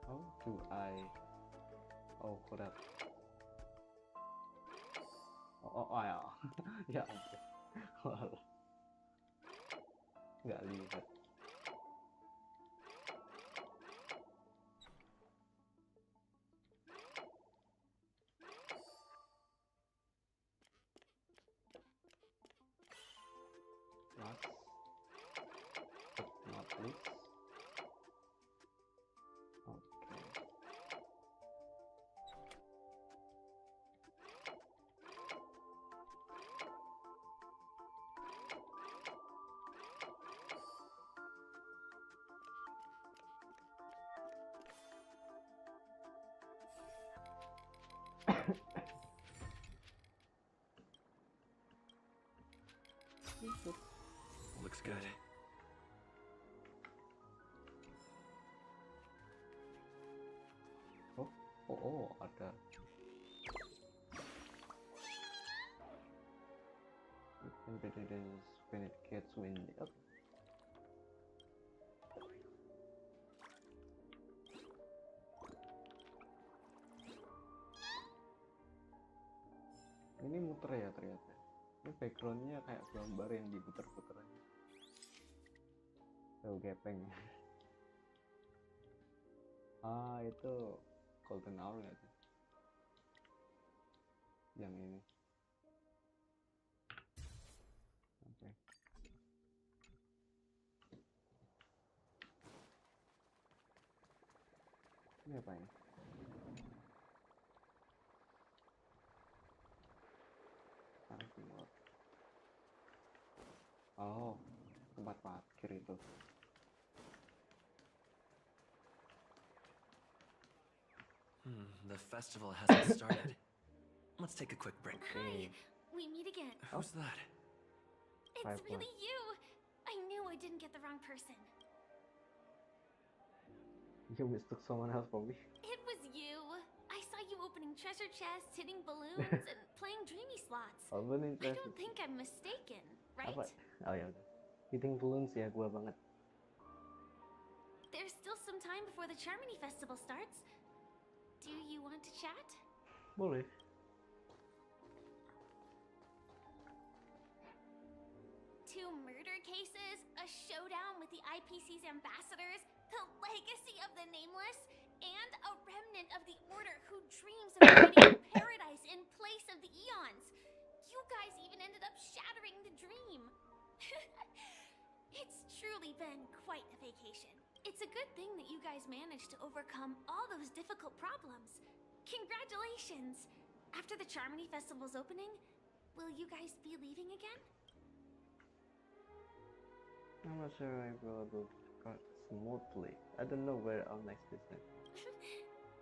How do I... Oh, crap. Oh ya. Ya ampun. Nggak lihat. Last but not least. Looks good. Oh, ada. You can better than when it gets windy. Okay. Ini muter ya ternyata. Ini backgroundnya kayak gambar yang diputer-puter aja. Tuh gepeng. Ah, itu golden hour nggak sih? Yang ini. Oke. Ini apa ini? Oh, tempat parkir itu. The festival hasn't started. Let's take a quick break. Hi, we meet again. Who's that? It's really you. I knew I didn't get the wrong person. You mistook someone else for me. It was you. I saw you opening treasure chests, hitting balloons, and playing dreamy slots. I don't think I'm mistaken, right? Apa? Oh ya udah. Hitting balloons ya gua banget. There's still some time before the Charmony Festival starts. Do you want to chat? Boleh. Two murder cases, a showdown with the IPC's ambassadors, the legacy of the Nameless, and a remnant of the Order who dreams of creating a paradise in place of the Eons. You guys even ended up shattering the dream. It's truly been quite a vacation. It's a good thing that you guys managed to overcome all those difficult problems. Congratulations! After the Charmony Festival's opening, will you guys be leaving again? I'm not sure I will able to cut smoothly. I don't know where our next business.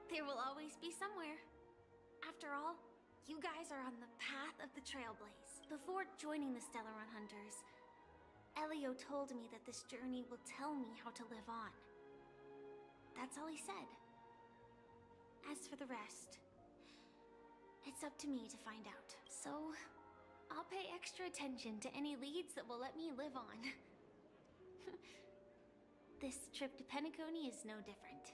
There will always be somewhere. After all, you guys are on the path of the Trailblaze. Before joining the Stellaron Hunters, Elio told me that this journey will tell me how to live on. That's all he said. As for the rest, it's up to me to find out. So, I'll pay extra attention to any leads that will let me live on. This trip to Penacony is no different.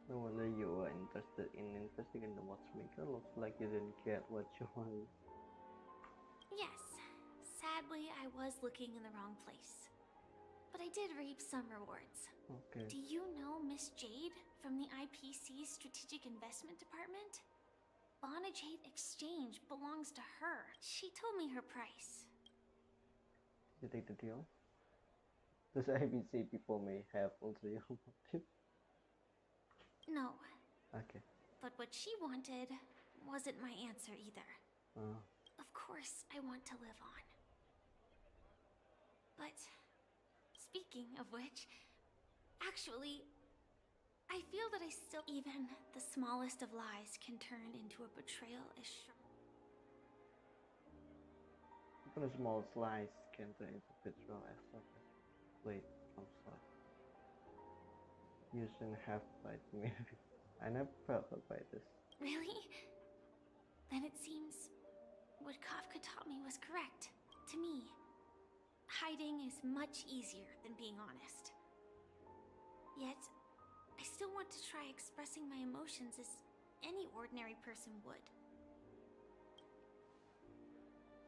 No wonder you were interested in investigating the watchmaker. Looks like you didn't get what you wanted. Yes, sadly I was looking in the wrong place. But I did reap some rewards. Okay. Do you know Miss Jade from the IPC's Strategic Investment Department? Bonna Jade Exchange belongs to her. She told me her price. You take the deal? Those IPC people may have ulterior motive. No. Okay. But what she wanted wasn't my answer either. Of course, I want to live on. But, speaking of which, actually, I feel that I still, even the smallest of lies can turn into a betrayal as Even a small slice can turn into betrayal as such. Wait, I'm sorry. You shouldn't have lied to me. I never felt hurt by this. Really? Then it seems what Kafka taught me was correct. To me, hiding is much easier than being honest. Yet, I still want to try expressing my emotions as any ordinary person would.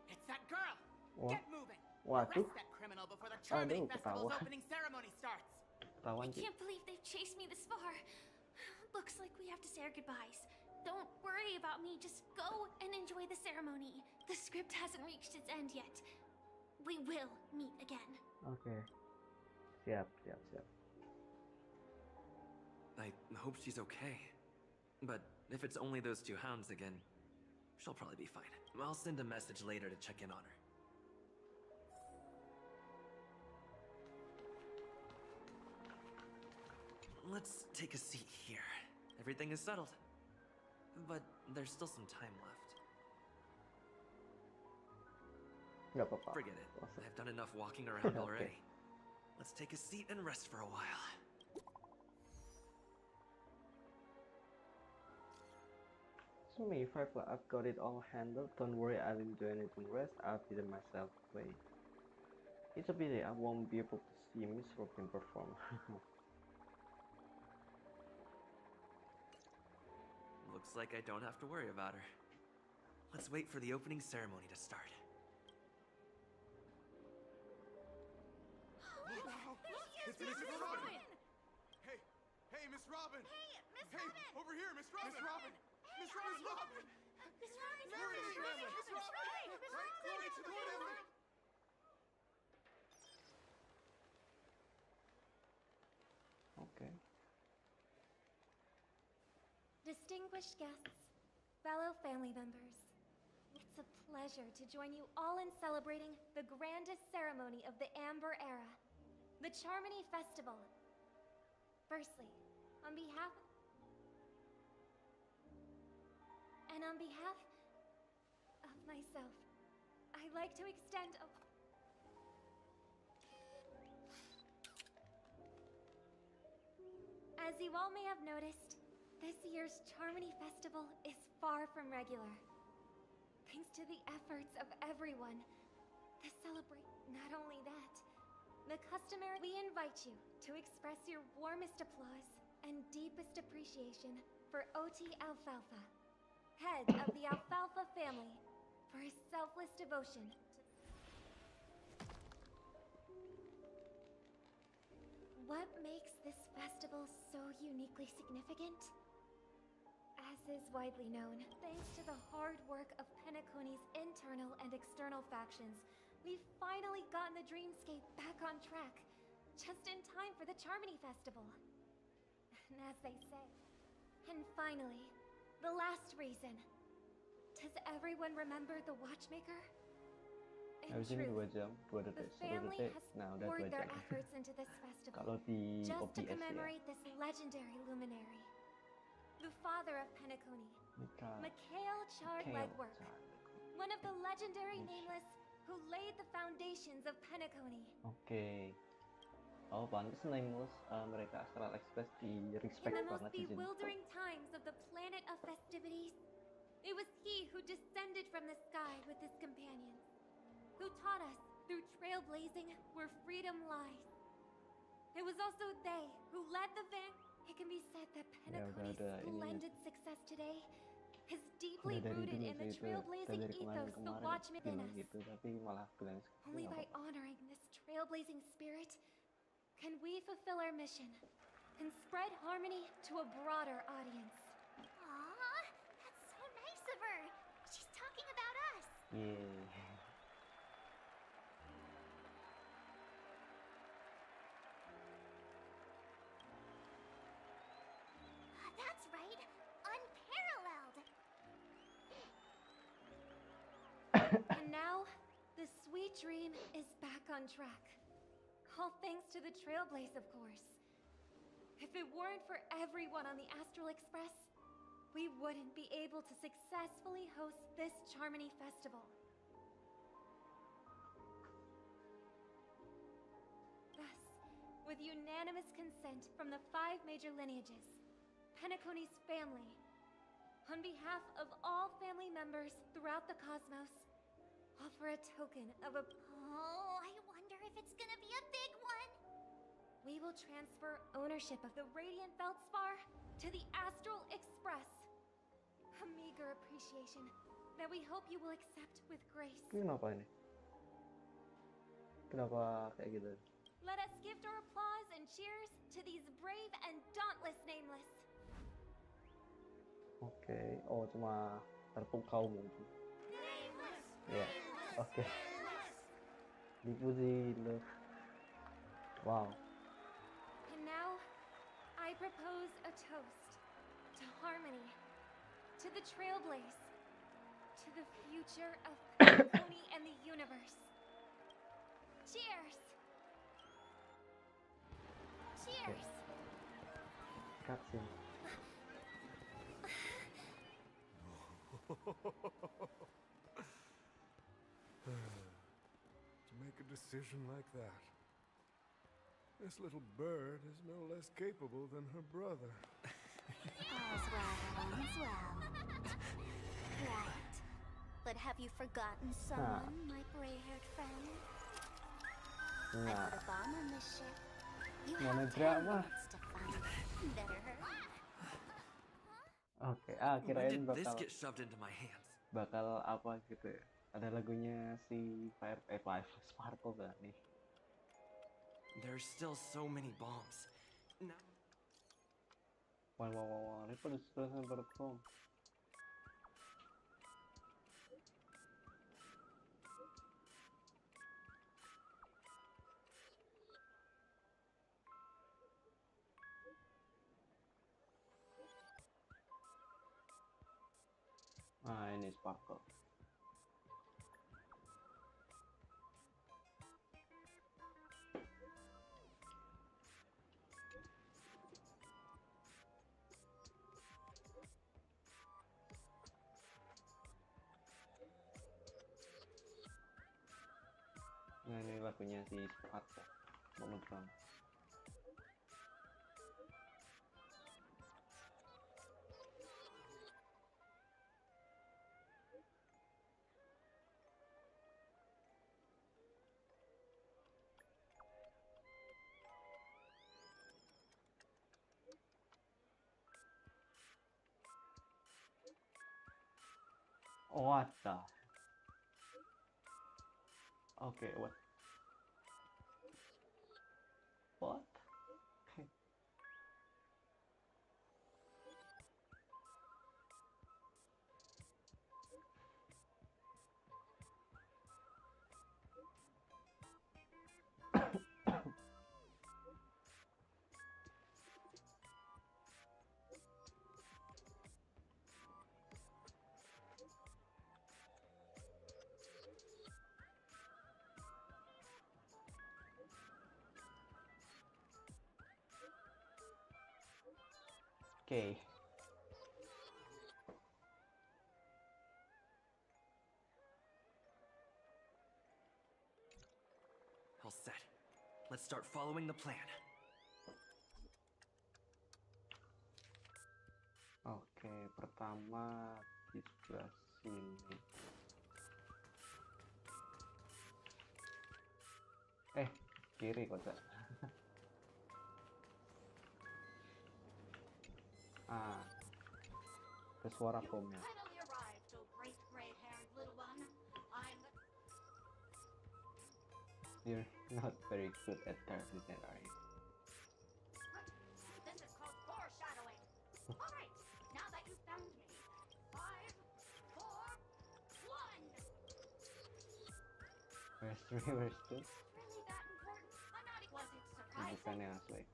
It's that girl! What? Get moving! What? Arrest that criminal before the Charmony Festival's opening ceremony starts! I can't believe they've chased me this far. Looks like we have to say our goodbyes. Don't worry about me, just go and enjoy the ceremony. The script hasn't reached its end yet. We will meet again. Okay. Siap. I hope she's okay. But if it's only those two hounds again, she'll probably be fine. I'll send a message later to check in on her. Let's take a seat here. Everything is settled. but there's still some time left. Nggak apa-apa. Forget it. I've done enough walking around already. Let's take a seat and rest for a while. So me, I've got it all handled. Don't worry, I didn't do anything. Rest. I'll be myself way. It's a pity I won't be able to see Miss Robin perform. Looks like I don't have to worry about her. Let's wait for the opening ceremony to start. It's Miss Robin! Hey, Miss Robin! Hey, Miss Robin! Over here, Miss Robin! Miss Robin! Miss Robin! Miss Robin! Miss Robin! Miss Robin! Miss Robin! Okay. Distinguished guests, fellow family members, it's a pleasure to join you all in celebrating the grandest ceremony of the Amber Era, the Charmony Festival. Firstly, on behalf of myself, I'd like to extend a... As you all may have noticed, this year's Charmony Festival is far from regular. Thanks to the efforts of everyone, the not only that, the customary, we invite you to express your warmest applause and deepest appreciation for OT Alfalfa, head of the Alfalfa family, for his selfless devotion to... What makes this festival so uniquely significant? As is widely known, thanks to the hard work of Penacony's internal and external factions, we've finally gotten the dreamscape back on track, just in time for the Charmony Festival. And as they say. And finally, the last reason. Does everyone remember the watchmaker? In truth, the family has poured their efforts into this festival, just to commemorate this legendary luminary. The father of Penacony, Mikhail Chard-Legwork, one of the legendary nameless who laid the foundations of Penacony. Okay. Oh, pantas nameless mereka Astral Express di respect In the most banget di sini. bewildering times of the planet of festivities, it was he who descended from the sky with his companions, who taught us through trailblazing where freedom lies. It was also they who led the van. It can be said that Penacony's splendid success today is deeply rooted in the trailblazing ethos the Watchmen in us. Only by honoring this trailblazing spirit can we fulfill our mission and spread harmony to a broader audience. Aw, that's so nice of her. She's talking about us. Yeah. That's right. Unparalleled. And now, the sweet dream is back on track. All thanks to the Trailblaze, of course. If it weren't for everyone on the Astral Express, we wouldn't be able to successfully host this Charmony Festival. Thus, with unanimous consent from the 5 major lineages, Penacony's family, on behalf of all family members throughout the cosmos, offer a token of a... Oh, I wonder if it's gonna be a big one. We will transfer ownership of the Radiant Feldspar to the Astral Express. A meager appreciation that we hope you will accept with grace. Kenapa ini? Kenapa kayak gitu? Let us gift our applause and cheers to these brave and dauntless nameless. Oke, oh cuma terpukau mungkin. Ya, oke. Dipuji loh. Wow. And now, I propose a toast to harmony, to the Trailblaze, to the future of Penacony and the universe. Cheers! Cheers! Cutscene. To make a decision like that. This little bird is no less capable than her brother. All's well, all's well. Right. But have you forgotten someone, my gray-haired friend? I put a bomb on this ship. You have 10 minutes to find it. Better hurry. Oke, When kirain did this bakal get shoved into my hands? apa gitu ya. Ada lagunya si Sparkle gak nih? There's still so many bombs. Now Wow, ini peraturan. Nah, ini Sparkle. Nah, ini lagunya si Sparkle. Monogram. What the? Okay, what? What? Okay. all set. Let's start following the plan. Oke, pertama di sebelah sini. Kiri kota. Ke suara bomnya. You're not very good at targeting, are you? This is called foreshadowing. All right, now that you've found me, 5, 4, 1. Where's 3? Where's 2? Really that important? I'm not. Was it surprising? Bukan yang asli.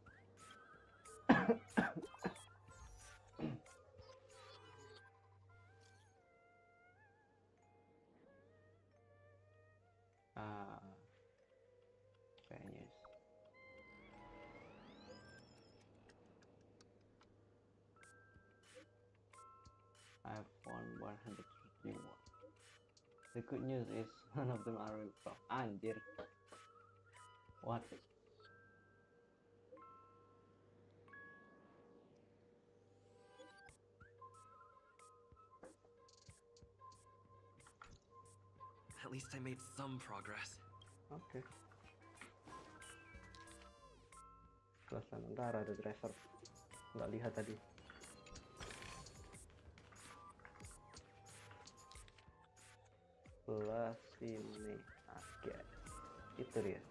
Kayaknya I found 151. The good news is none of them are real. Anjir. What? At least I made some progress. Oke. Kelas sementara ada driver. Nggak lihat tadi. Sebelah sini. Oke. Itu dia.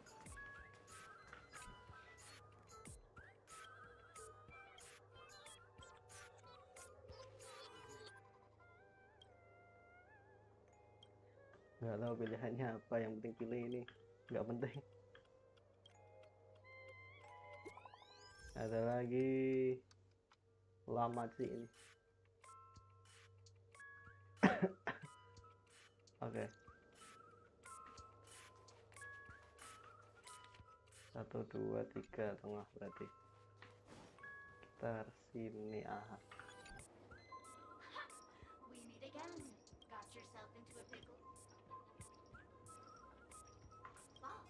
Nggak tahu pilihannya apa, yang penting pilih ini. Nggak penting. Ada lagi Selamat sih ini. Oke. 1, 2, 3 tengah berarti. Kita sini. We meet again. into a pickle. Bob,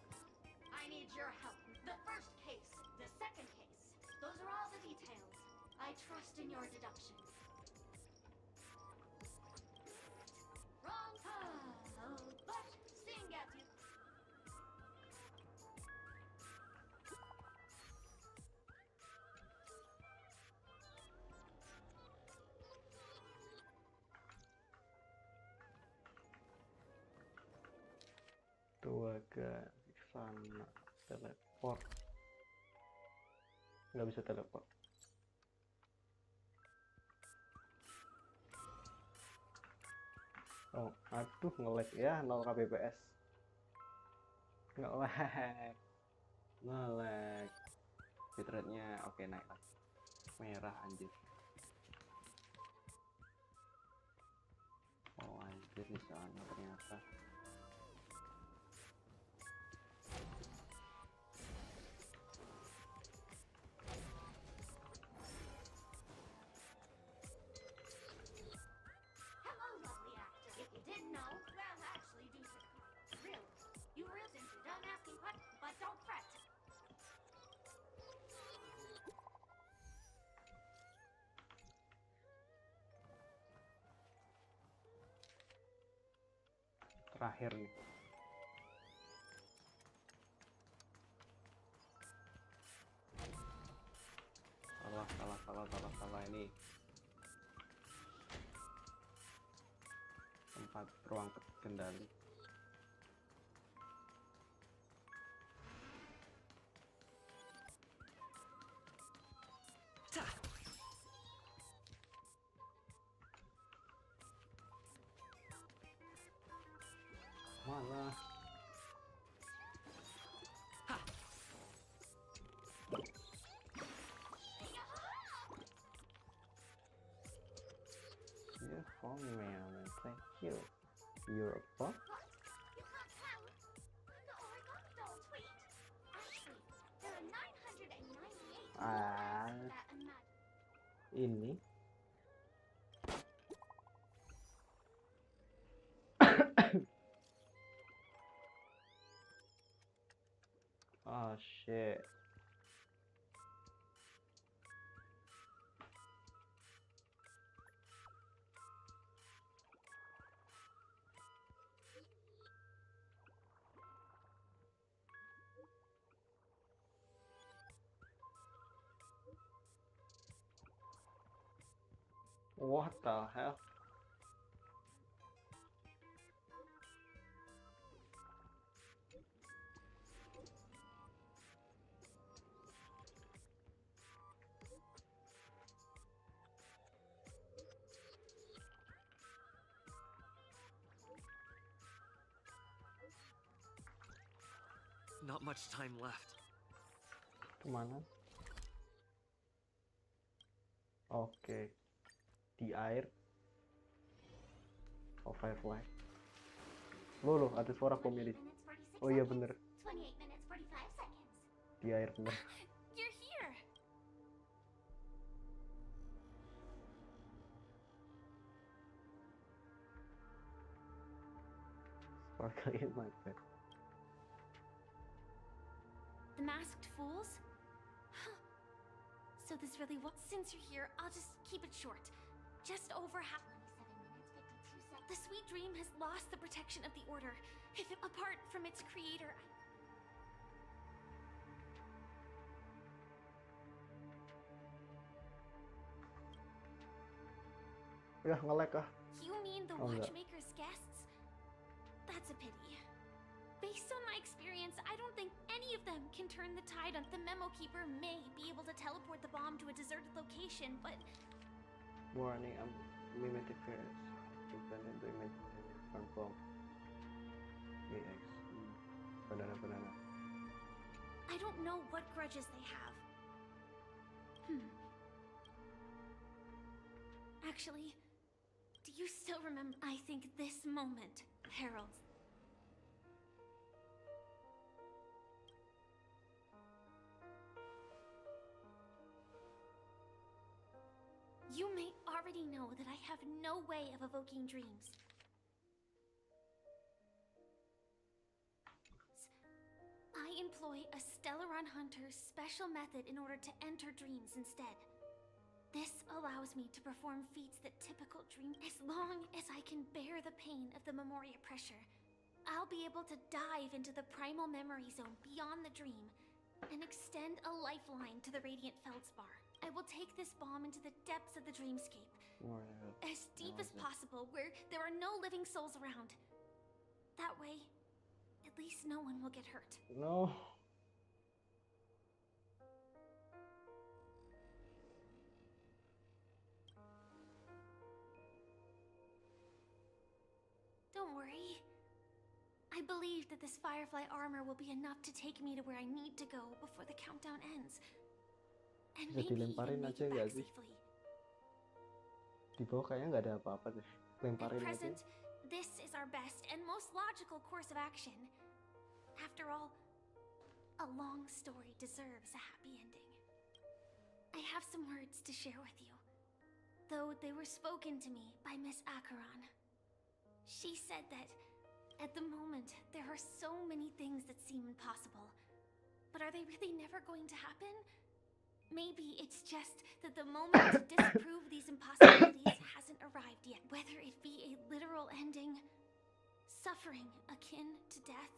I need your help. The first case, the second case. Those are all the details. I trust in your deductions. Wrong puzzle, but sing at you. Tuh agak sana teleport, nggak bisa teleport. Oh, aduh nge-lag ya, 0 kbps. Nge-lag. Bitrate-nya oke, naik lagi. Merah anjir. Oh anjir, di sana ternyata. Hello, lovely actor. If you didn't know, well, actually do so. Really, you real since you're done asking questions, but don't fret. Terakhir nih. Salah ini. Tempat ruang kendali. Malah. Yeah, for me, man. Thank you. You're a what? You can't count? The origami doll tweet. Actually, there are 998 that amount. Ini. Oh shit. What the hell? Not much time left. Kemana? Oke. Di air. Oh, firefly. Loh, ada suara komedi. Oh iya bener. 28 minutes 45 seconds. Di air bener. You're here. Sparkle in my bed. The masked fools? Huh. So this really was. Since you're here, I'll just keep it short. Just over half. 27 minutes 52 seconds. The sweet dream has lost the protection of the order. If it, apart from its creator, Ya nge-lag ah. You mean the Oh, enggak. watchmaker's guests? That's a pity. Based on my experience, I don't think any of them can turn the tide on. The memo keeper may be able to teleport the bomb to a deserted location, but Warning, I'm mimetic virus. Dependent to imaginary confirm. EX. Banana. I don't know what grudges they have. Actually, do you still remember? I think this moment heralds. You may already know that I have no way of evoking dreams. employ a Stellaron Hunter's special method in order to enter dreams instead. This allows me to perform feats that typical dream. As long as I can bear the pain of the Memoria pressure, I'll be able to dive into the primal memory zone beyond the dream and extend a lifeline to the Radiant Feldspar. I will take this bomb into the depths of the dreamscape, as deep as possible, where there are no living souls around. That way, at least no one will get hurt. No. Don't worry. I believe that this Firefly armor will be enough to take me to where I need to go before the countdown ends. And Bisa maybe dilemparin even make aja it nggak back sih? safely. Di bawah kayaknya nggak ada apa-apa deh. Lemparin At aja. present, this is our best and most logical course of action. After all, a long story deserves a happy ending. I have some words to share with you, though they were spoken to me by Miss Acheron. She said that, at the moment, there are so many things that seem impossible. But are they really never going to happen? Maybe it's just that the moment to disprove these impossibilities hasn't arrived yet. Whether it be a literal ending, suffering akin to death,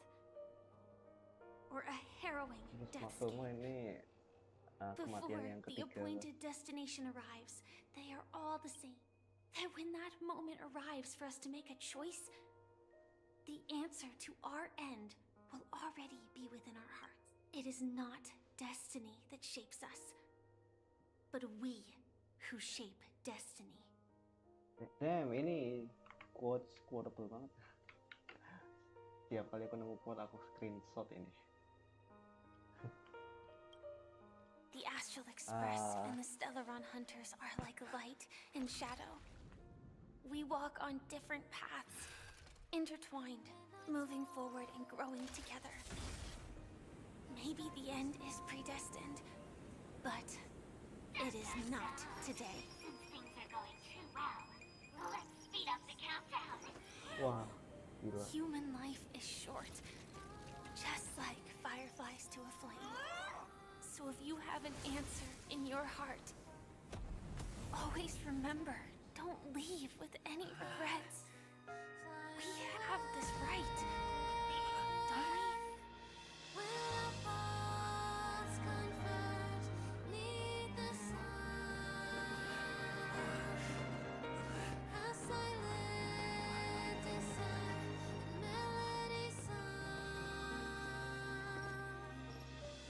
or a harrowing deathscape. Before the appointed destination arrives, they are all the same. That when that moment arrives for us to make a choice, the answer to our end will already be within our hearts. It is not destiny that shapes us, but we who shape destiny. Damn, ini quotable banget. Tiap kali aku nemu quote aku screenshot ini. The Astral Express and the Stellaron Hunters are like light and shadow. We walk on different paths, intertwined, moving forward and growing together. Maybe the end is predestined, but it is not today. Things are going too well. Let's speed up the countdown. Wah, gila. Human life is short, just like fireflies to a flame. So if you have an answer in your heart, always remember, don't leave with any regrets. We have this right, don't we?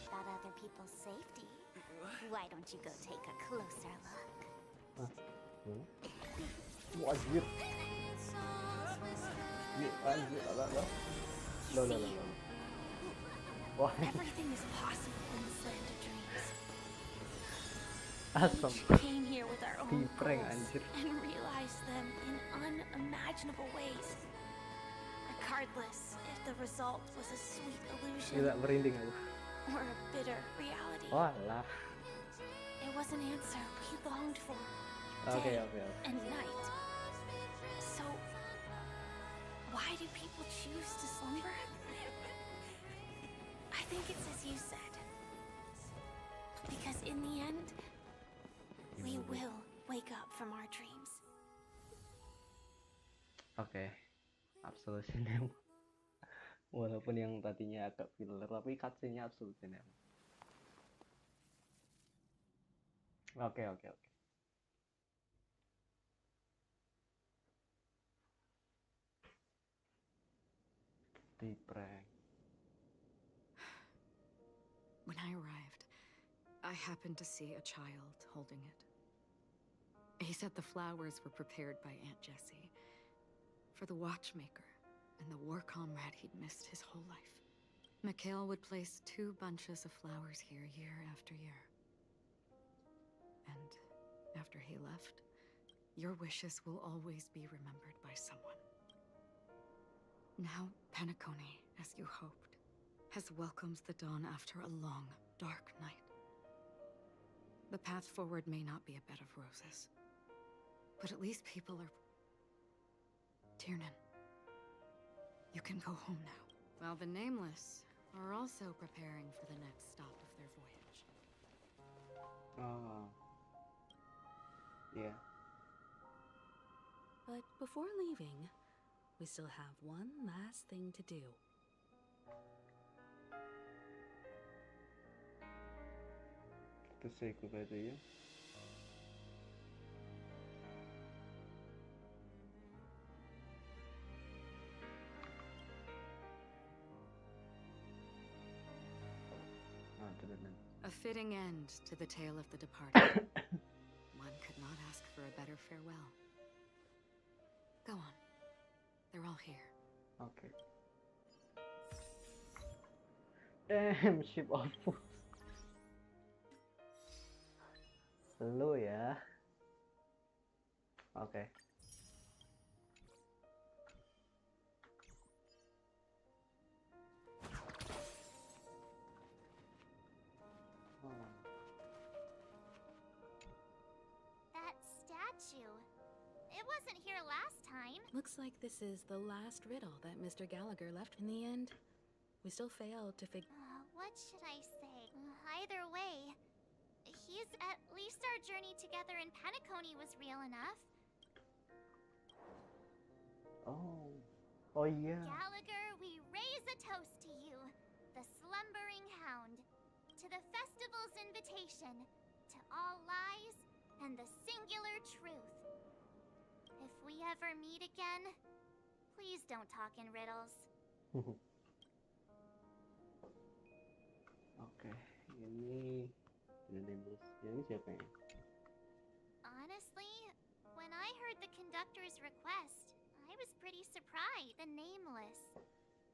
About other people's safety, why don't you go take a closer look? Wajib. Wah. Everything is possible in this land of dreams. Asam. We came here with our own Prank, goals anjir. and realized them in unimaginable ways. Regardless if the result was a sweet illusion Gila, merinding aku. or a bitter reality. Walah. It was an answer we longed for, Okay. day and night. So, why do people choose to slumber? I think it's as you said. Because in the end, we will wake up from our dreams. Oke. Absolute Cinema. Walaupun yang tadinya agak filler, tapi cutscene-nya Absolute Cinema. Oke. Di prank. When I arrived, I happened to see a child holding it. He said the flowers were prepared by Aunt Jessie for the watchmaker and the war comrade he'd missed his whole life. Mikhail would place 2 bunches of flowers here year after year. And after he left, your wishes will always be remembered by someone. Now, Penacony, as you hoped, has welcomed the dawn after a long, dark night. The path forward may not be a bed of roses, but at least people are... Tiernan, you can go home now. While the Nameless are also preparing for the next stop of their voyage. Oh. Yeah. But before leaving, we still have one last thing to do. Kita say goodbye to you. A fitting end to the tale of the departed. One could not ask for a better farewell. Go on. They're all here. Okay. Damn, ship of fools. Lu ya. Okay. That statue. It wasn't here last time. Looks like this is the last riddle that Mr. Gallagher left. In the end, we still failed to figure. What should I say? Either way, he's at least our journey together in Penacony was real enough. Oh. Oh yeah. Gallagher, we raise a toast to you, the slumbering hound, to the festival's invitation, to all lies and the singular truth. If we ever meet again, please don't talk in riddles. Oke, ini siapa ya? Honestly, when I heard the conductor's request, I was pretty surprised. The nameless.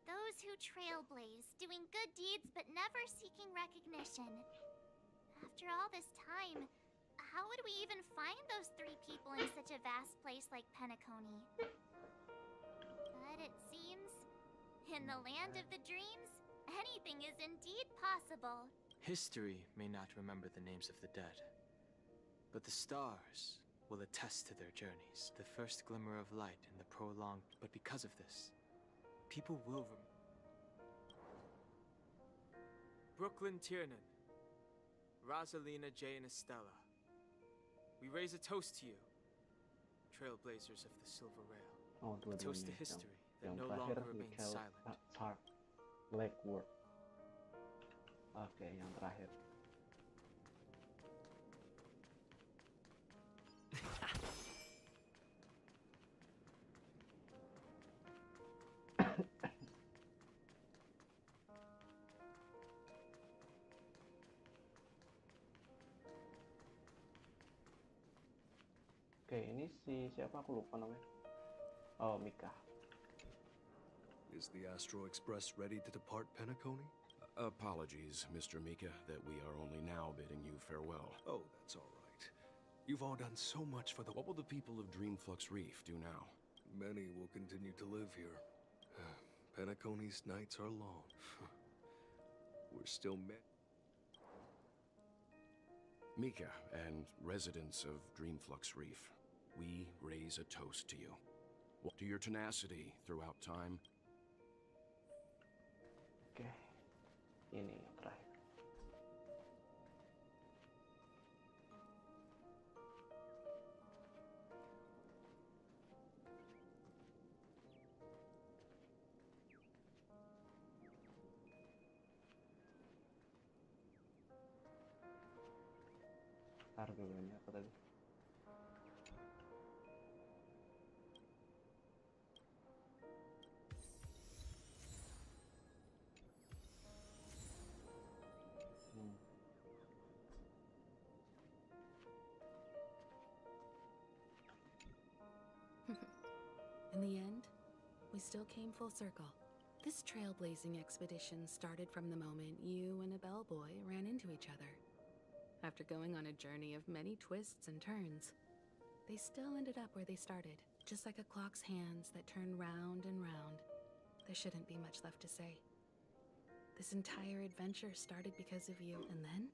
Those who trailblaze, doing good deeds but never seeking recognition. After all this time, how would we even find those three people in such a vast place like Penacony? But it seems, in the land of the dreams, anything is indeed possible. History may not remember the names of the dead, but the stars will attest to their journeys. The first glimmer of light in the prolonged... But because of this, people will Brooklyn Tiernan, Rosalina J. and Estella. We raise a toast to you, trailblazers of the Silver Rail. Oh, A toast to history that no terakhir longer remains silent. Blackwood. Oke, yang terakhir. Oke, ini si siapa, aku lupa namanya. Oh, Mika. Is the Astro Express ready to depart Penacony? Apologies, Mr. Mika, that we are only now bidding you farewell. Oh, that's all right. You've all done so much for the... What will the people of Dreamflux Reef do now? Many will continue to live here. Penacony's nights are long. We're still Mika and residents of Dreamflux Reef, we raise a toast to you. To your tenacity throughout time. Oke, ini yang terakhir. Ntar dulu, ini apa tadi? In the end, we still came full circle. This trailblazing expedition started from the moment you and a bellboy ran into each other. After going on a journey of many twists and turns, they still ended up where they started. Just like a clock's hands that turn round and round, there shouldn't be much left to say. This entire adventure started because of you, and then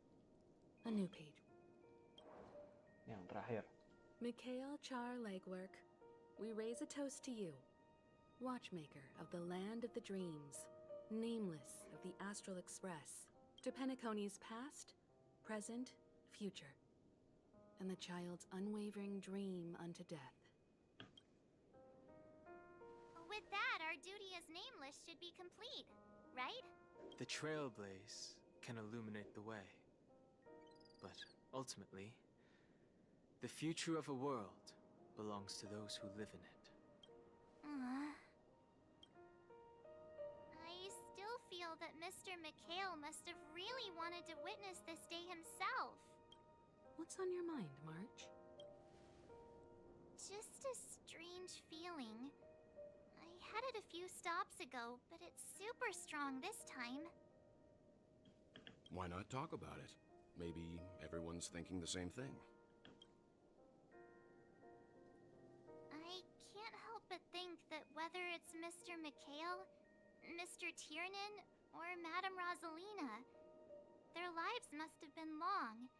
a new page. Yang terakhir. Mikhail Char Legwork, we raise a toast to you, watchmaker of the land of the dreams, nameless of the Astral Express, to Penacony's past, present, future, and the child's unwavering dream unto death. With that, our duty as nameless should be complete, right? The trailblaze can illuminate the way. But ultimately, the future of a world belongs to those who live in it. I still feel that Mr. McHale must have really wanted to witness this day himself. What's on your mind, March? Just a strange feeling. I had it a few stops ago, but it's super strong this time. Why not talk about it? Maybe everyone's thinking the same thing. I can't help but think that whether it's Mr. McHale, Mr. Tiernan, or Madame Rosalina, their lives must have been long,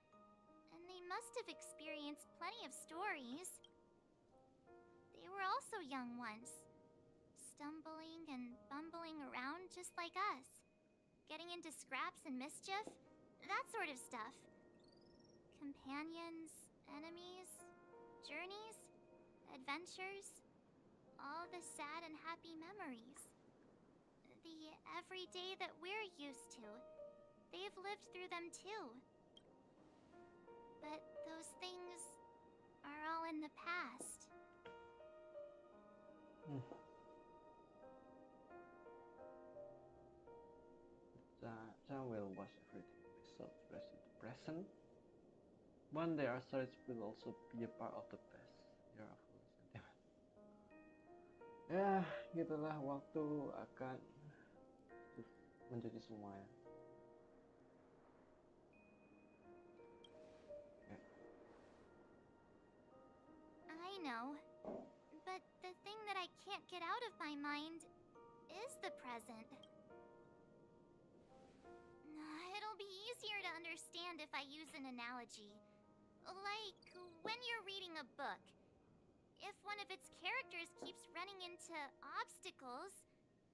and they must have experienced plenty of stories. They were also young once, stumbling and bumbling around just like us, getting into scraps and mischief, that sort of stuff. Companions, enemies, journeys, adventures, all the sad and happy memories. The everyday that we're used to, they've lived through them too. But those things are all in the past. Time will wash everything so present. One day our stories will also be a part of the past. You're a full sentiment. Ya, gitulah, waktu akan menjadi semua ya. I know, but the thing that I can't get out of my mind is the present. It'll be easier to understand if I use an analogy. Like when you're reading a book. If one of its characters keeps running into obstacles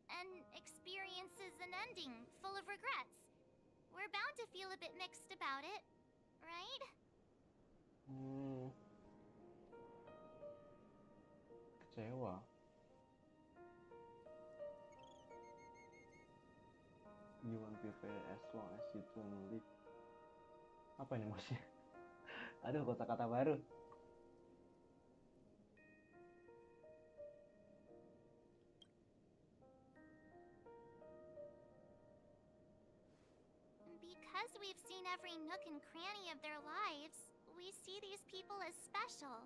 and experiences an ending full of regrets, we're bound to feel a bit mixed about it, right? Kecewa. You won't be fair as long as you don't live. Apa ini maksudnya? Aduh, kata-kata baru. Because we've seen every nook and cranny of their lives, we see these people as special.